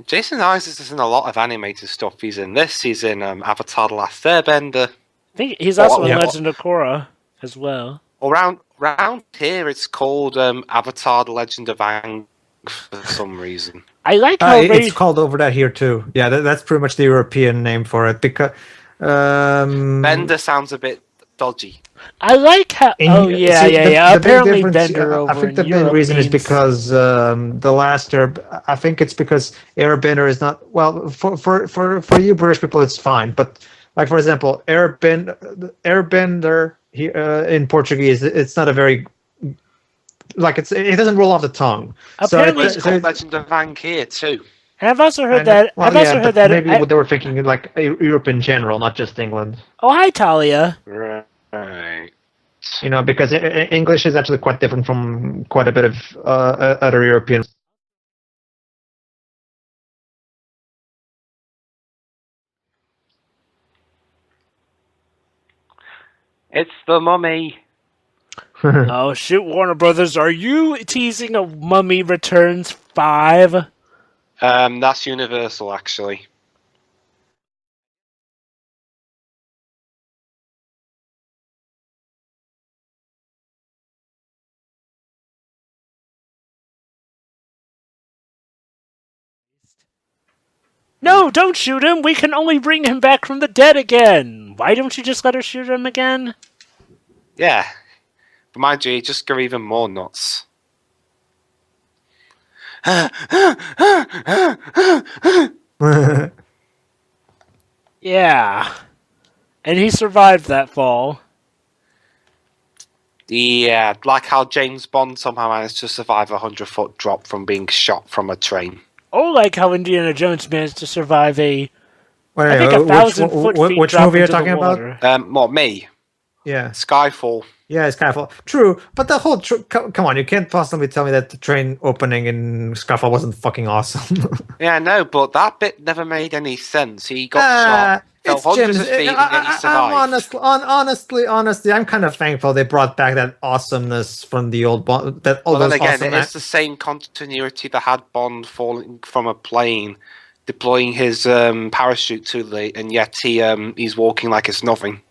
Jason Isaacs is in a lot of animated stuff. He's in this. He's in Avatar: The Last Airbender.
I think he's also in
yeah.
Legend of Korra as well.
Around here, it's called Avatar: The Legend of Aang for some reason.
I like how
it's called over that here too. Yeah, that's pretty much the European name for it. Because
Bender sounds a bit dodgy.
I like how.
The
Apparently,
big difference,
Bender over
I think the
in
main
Europe
reason is
means-
because the last I think it's because Airbender is not well for you British people. It's fine, but like for example, Airbender in Portuguese, it's not a very like it doesn't roll off the tongue.
Apparently,
It's called Legend of Aang here too.
And I've also heard that.
Well,
I've also heard that.
maybe they were thinking like Europe in general, not just England.
Oh, hi, Talia.
Right.
You know, because English is actually quite different from quite a bit of other European.
It's the Mummy.
Oh shoot, Warner Brothers, are you teasing a Mummy Returns 5?
That's Universal, actually.
No, don't shoot him! We can only bring him back from the dead again! Why don't you just let her shoot him again?
Yeah. But mind you, just go even more nuts.
Yeah. And he survived that fall.
Yeah, like how James Bond somehow managed to survive a 100-foot drop from being shot from a train.
Or like how Indiana Jones managed to survive I
Wait,
think 1,000 feet
which
drop
movie you're
into the
talking about?
water.
What, me?
Yeah,
Skyfall.
yeah, it's Skyfall. True, but the whole come on, you can't possibly tell me that the train opening in Skyfall wasn't fucking awesome.
Yeah, no, but that bit never made any sense. He got shot, fell
It's
hundreds
Jim's.
of feet, and yet he survived.
Honestly, I'm kind of thankful they brought back that awesomeness from the old Bond. That all
Well, then
those
again,
awesome.
it's the same continuity that had Bond falling from a plane, deploying his parachute too late, and yet he's walking like it's nothing.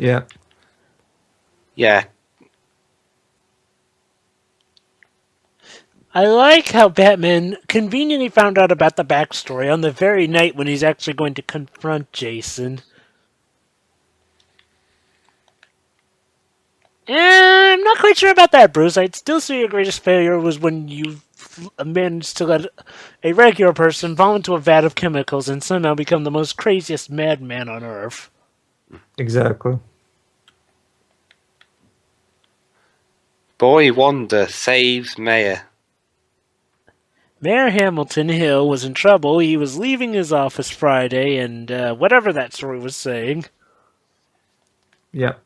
Yeah.
Yeah.
I like how Batman conveniently found out about the backstory on the very night when he's actually going to confront Jason. I'm not quite sure about that, Bruce. I'd still say your greatest failure was when you managed to let a regular person fall into a vat of chemicals and somehow become the most craziest madman on Earth.
Exactly.
Boy Wonder saves Mayor.
Mayor Hamilton Hill was in trouble. He was leaving his office Friday, and whatever that story was saying.
Yep.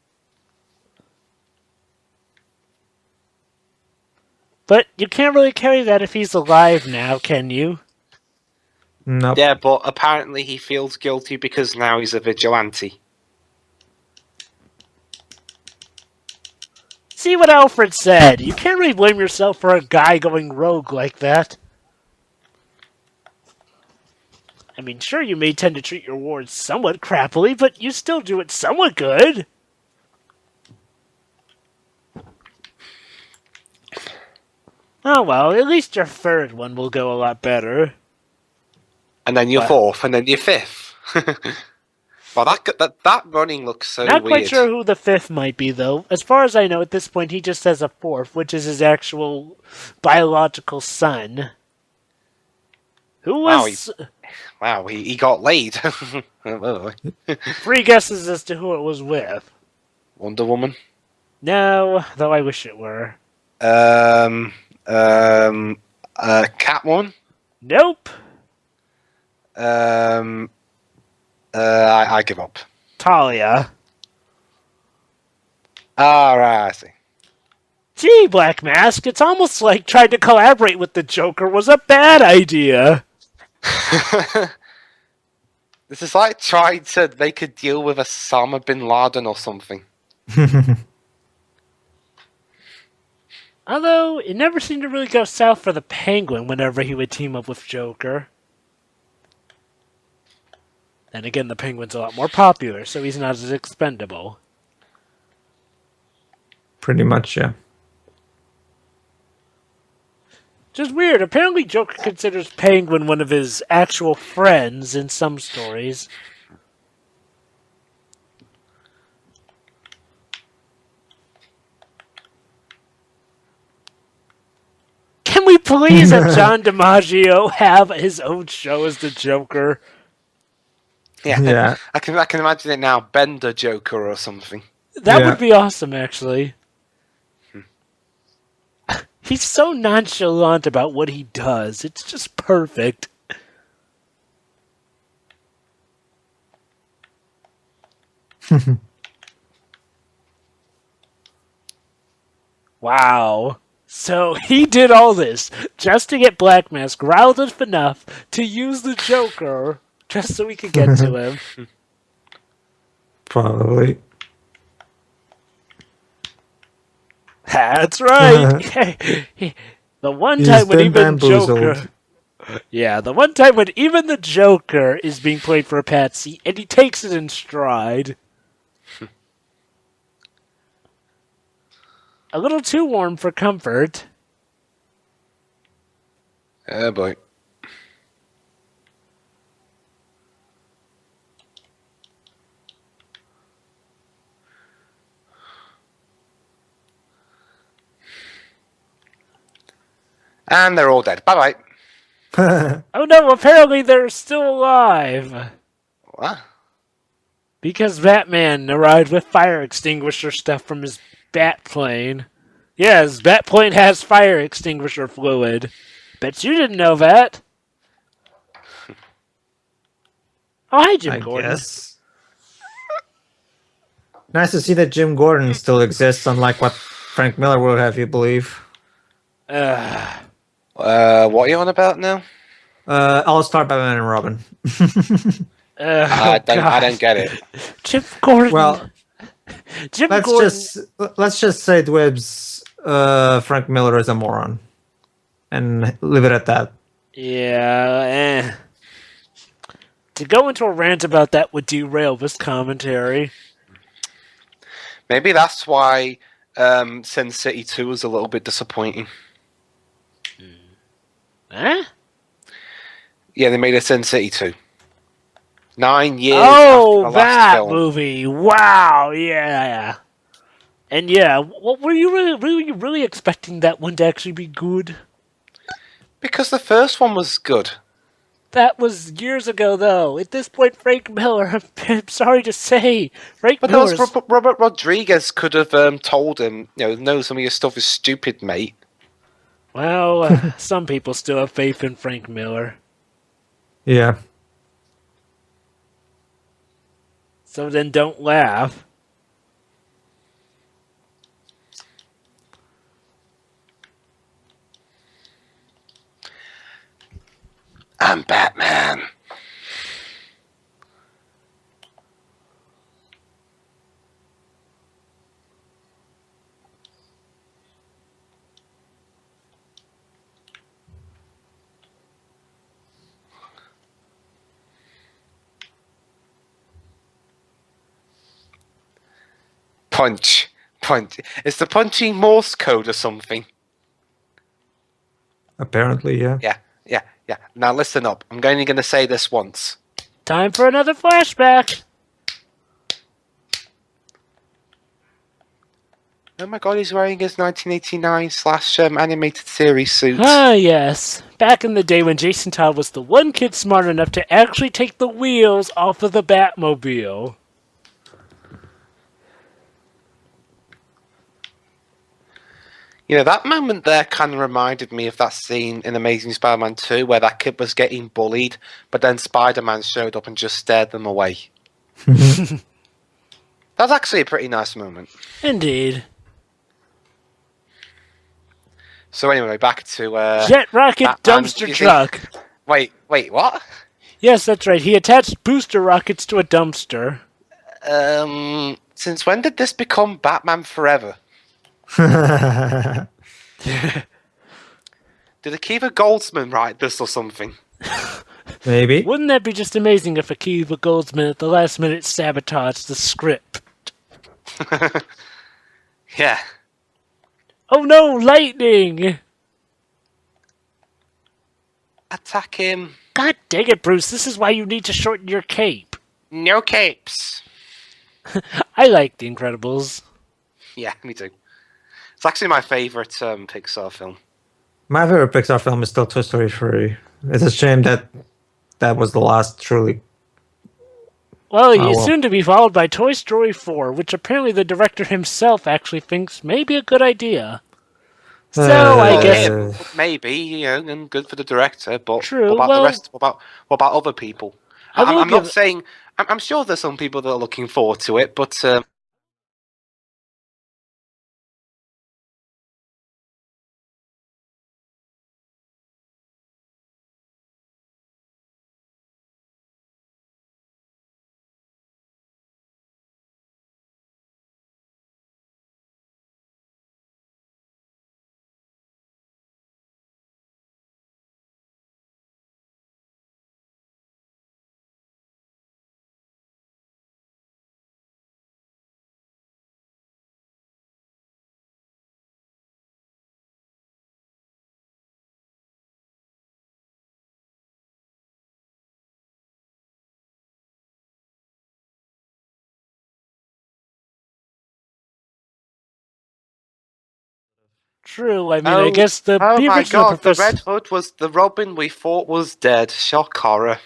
But you can't really carry that if he's alive now, can you?
Nope.
Yeah, but apparently he feels guilty because now he's a vigilante.
See what Alfred said. You can't really blame yourself for a guy going rogue like that. I mean, sure, you may tend to treat your wards somewhat crappily, but you still do it somewhat good. Oh well, at least your third one will go a lot better.
And then your fourth, and then your fifth. Well, that running looks so
Not
weird.
quite sure who the fifth might be, though. As far as I know, at this point, he just has a fourth, which is his actual biological son. Who was...
Wow, he got laid.
3 guesses as to who it was with.
Wonder Woman?
No, though I wish it were.
Catwoman?
Nope.
I give up.
Talia.
Right, I see.
Gee, Black Mask, it's almost like trying to collaborate with the Joker was a bad idea.
This is like trying to make a deal with Osama bin Laden or something.
Although, it never seemed to really go south for the Penguin whenever he would team up with Joker. Then again, the Penguin's a lot more popular, so he's not as expendable.
Pretty much, yeah.
Just weird. Apparently Joker considers Penguin one of his actual friends in some stories. Can we please have John DiMaggio have his own show as the Joker?
Yeah. I can imagine it now. Bender Joker or something.
That would be awesome, actually. He's so nonchalant about what he does. It's just perfect. Wow. So he did all this just to get Black Mask riled up enough to use the Joker just so we could get to him.
Probably.
That's right. The one time when even Joker... Yeah, the one time when even the Joker is being played for a patsy, and he takes it in stride. A little too warm for comfort.
Oh boy. And they're all dead. Bye-bye.
Oh no, apparently they're still alive.
What?
Because Batman arrived with fire extinguisher stuff from his bat plane. Yeah, his bat plane has fire extinguisher fluid. Bet you didn't know that. Oh, hi, Jim Gordon.
Guess. Nice to see that Jim Gordon still exists, unlike what Frank Miller would have you believe.
What are you on about now?
All-Star Batman and Robin.
I don't get it.
Jim Gordon.
Well,
Jim
let's
Gordon.
just say Dwibs, Frank Miller is a moron, and leave it at that.
Yeah, To go into a rant about that would derail this commentary.
Maybe that's why Sin City 2 was a little bit disappointing.
Huh?
Yeah, they made a Sin City 2. 9 years
Oh,
after the last
that
film.
movie! Wow, yeah. And yeah, what were you really expecting that one to actually be good?
Because the first one was good.
That was years ago, though. At this point, Frank Miller, I'm sorry to say, Frank
But
Miller's...
Robert Rodriguez could have told him, no, some of your stuff is stupid, mate.
Well, some people still have faith in Frank Miller.
Yeah.
So then don't laugh.
I'm Batman. Punch. Punch. Is the punching Morse code or something?
Apparently, yeah.
Yeah. Now listen up. I'm only going to say this once.
Time for another flashback.
Oh my god, he's wearing his 1989 slash animated series suit.
Ah, yes. Back in the day when Jason Todd was the one kid smart enough to actually take the wheels off of the Batmobile.
You know, that moment there kind of reminded me of that scene in Amazing Spider-Man 2 where that kid was getting bullied, but then Spider-Man showed up and just stared them away. That's actually a pretty nice moment.
Indeed.
So anyway, back to...
Jet rocket
Batman,
dumpster
you
truck.
Wait, what?
Yes, that's right. He attached booster rockets to a dumpster.
Since when did this become Batman Forever? Did Akiva Goldsman write this or something?
Maybe.
Wouldn't that be just amazing if Akiva Goldsman at the last minute sabotaged the script?
Yeah.
Oh no, lightning!
Attack him.
God dang it, Bruce, this is why you need to shorten your cape.
No capes.
I like The Incredibles.
Yeah, me too. It's actually my favourite Pixar film.
My favorite Pixar film is still Toy Story 3. It's a shame that that was the last truly.
Well,
Oh,
it's
well.
soon to be followed by Toy Story 4, which apparently the director himself actually thinks may be a good idea. So, I
Well,
guess...
him, maybe, you know, and good for the director, but
True,
what about
well-
the rest? What about other people?
I will
I'm not
give-
saying... I'm sure there's some people that are looking forward to it, but...
True, I mean, I guess the
Oh my
original
god, the
Professor...
Red Hood was the Robin we thought was dead. Shock horror.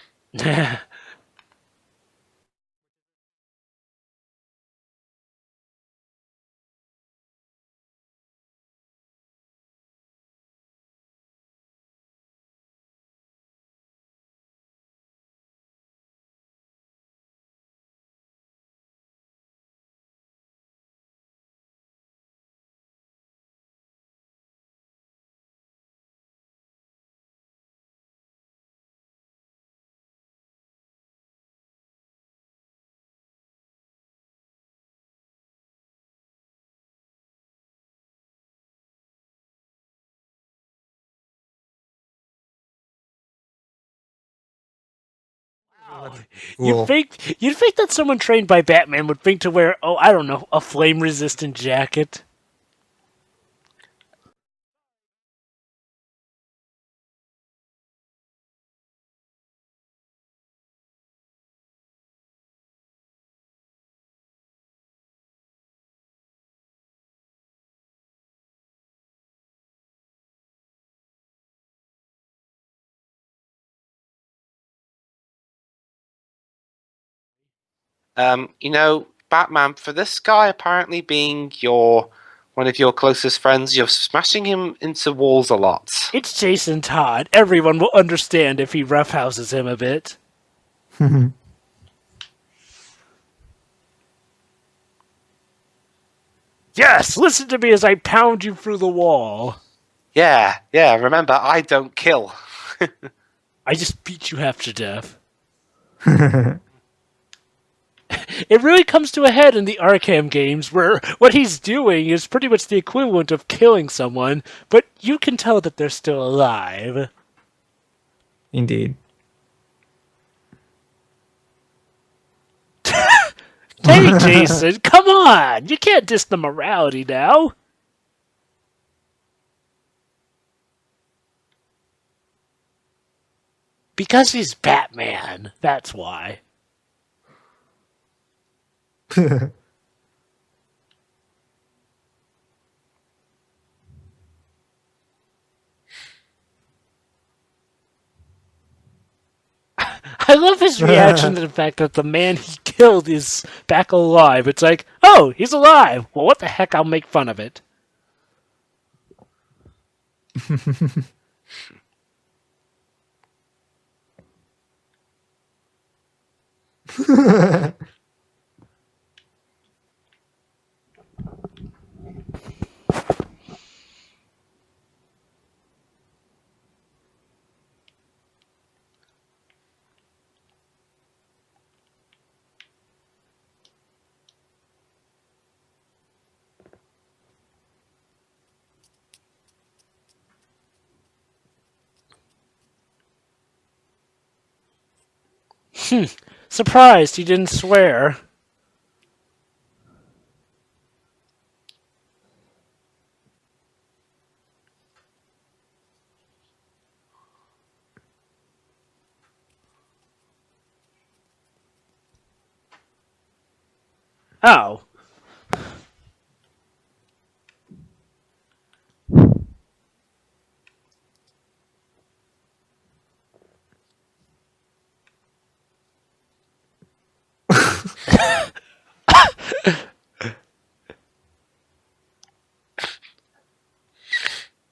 You'd
Cool.
think that someone trained by Batman would think to wear, oh, I don't know, a flame-resistant jacket.
You know, Batman, for this guy apparently being your one of your closest friends, you're smashing him into walls a lot.
It's Jason Todd. Everyone will understand if he roughhouses him a bit. Yes, listen to me as I pound you through the wall.
Yeah, remember, I don't kill.
I just beat you half to death. It really comes to a head in the Arkham games, where what he's doing is pretty much the equivalent of killing someone, but you can tell that they're still alive.
Indeed.
Hey, Jason, come on! You can't diss the morality now. Because he's Batman, that's why. I love his reaction to the fact that the man he killed is back alive. It's like, oh, he's alive. Well, what the heck? I'll make fun of it. Surprised he didn't swear. Oh.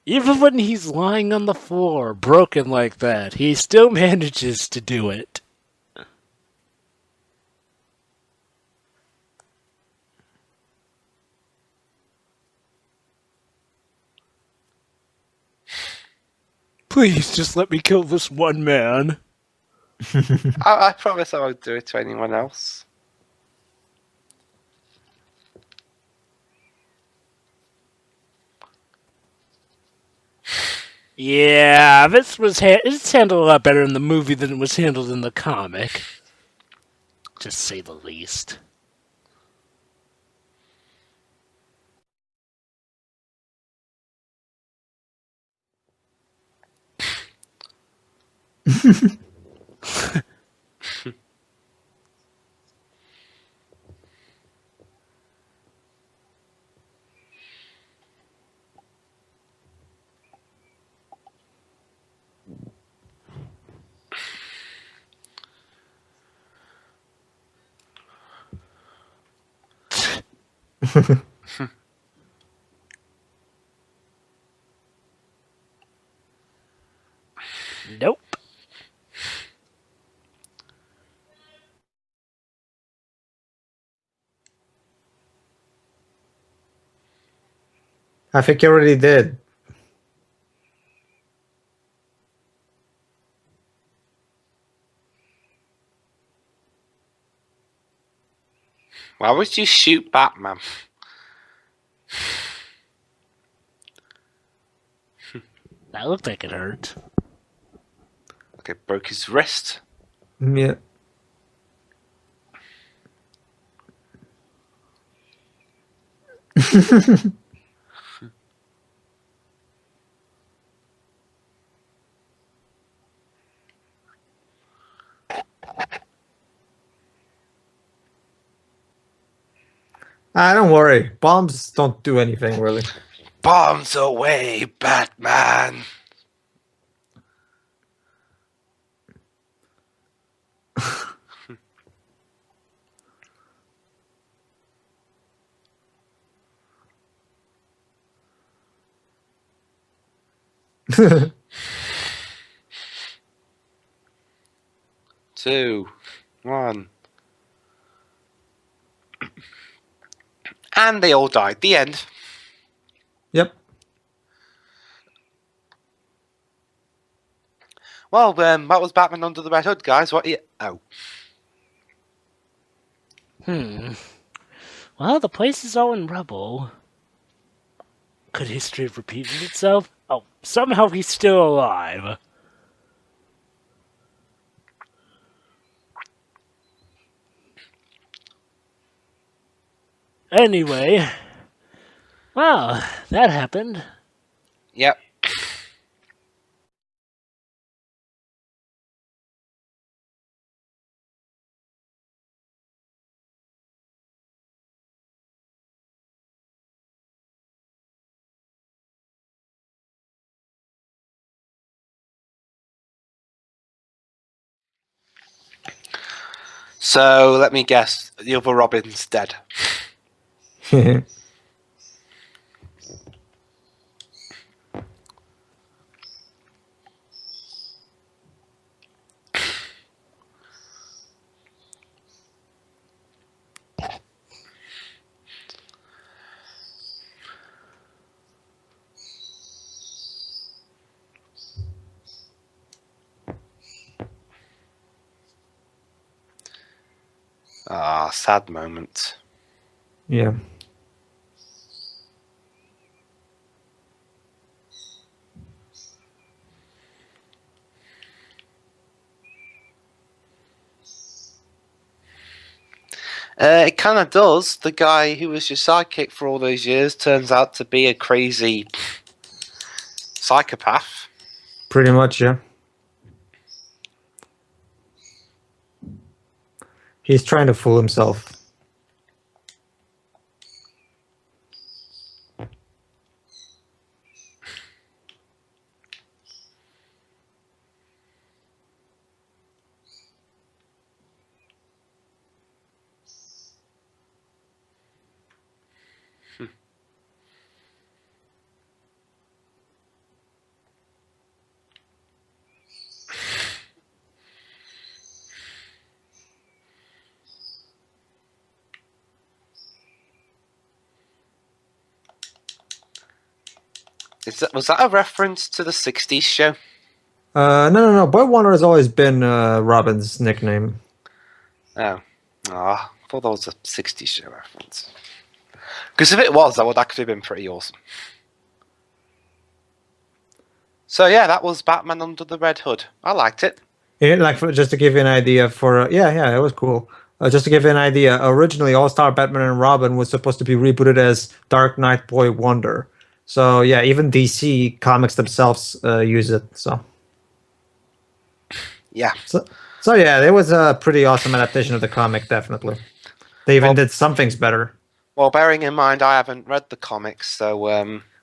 Even when he's lying on the floor, broken like that, he still manages to do it. Please, just let me kill this one man.
I promise I won't do it to anyone else.
Yeah, this was it's handled a lot better in the movie than it was handled in the comic. To say the least. Nope.
I think you already did.
Why would you shoot Batman?
That looked like it hurt.
Okay, broke his wrist.
Yeah. Don't worry. Bombs don't do anything, really.
Bombs away, Batman! Two, one. And they all died. The end.
Yep.
Well, that was Batman Under the Red Hood, guys. What? Oh.
Well, the place is all in rubble. Could history have repeated itself? Oh, somehow he's still alive. Anyway, well, that happened.
Yep. So let me guess. The other Robin's dead. Ah, sad moment.
Yeah.
It kind of does. The guy who was your sidekick for all those years turns out to be a crazy psychopath.
Pretty much, yeah. He's trying to fool himself.
Was that a reference to the 60s show?
No. Boy Wonder has always been Robin's nickname.
Oh. I thought that was a 60s show reference. Because if it was, that would actually have been pretty awesome. So yeah, that was Batman Under the Red Hood. I liked it.
Just to give you an idea for yeah, it was cool. Just to give you an idea, originally All Star Batman and Robin was supposed to be rebooted as Dark Knight Boy Wonder. So yeah, even DC comics themselves use it. So
Yeah.
So yeah, it was a pretty awesome adaptation of the comic. Definitely, they even did some things better.
Well, bearing in mind I haven't read the comics, so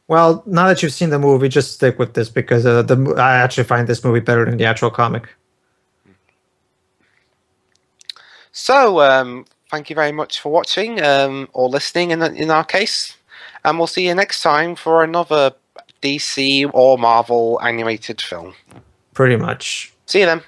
Well, now that you've seen the movie, just stick with this because I actually find this movie better than the actual comic.
So, thank you very much for watching or listening in our case. And we'll see you next time for another DC or Marvel animated film.
Pretty much.
See you then.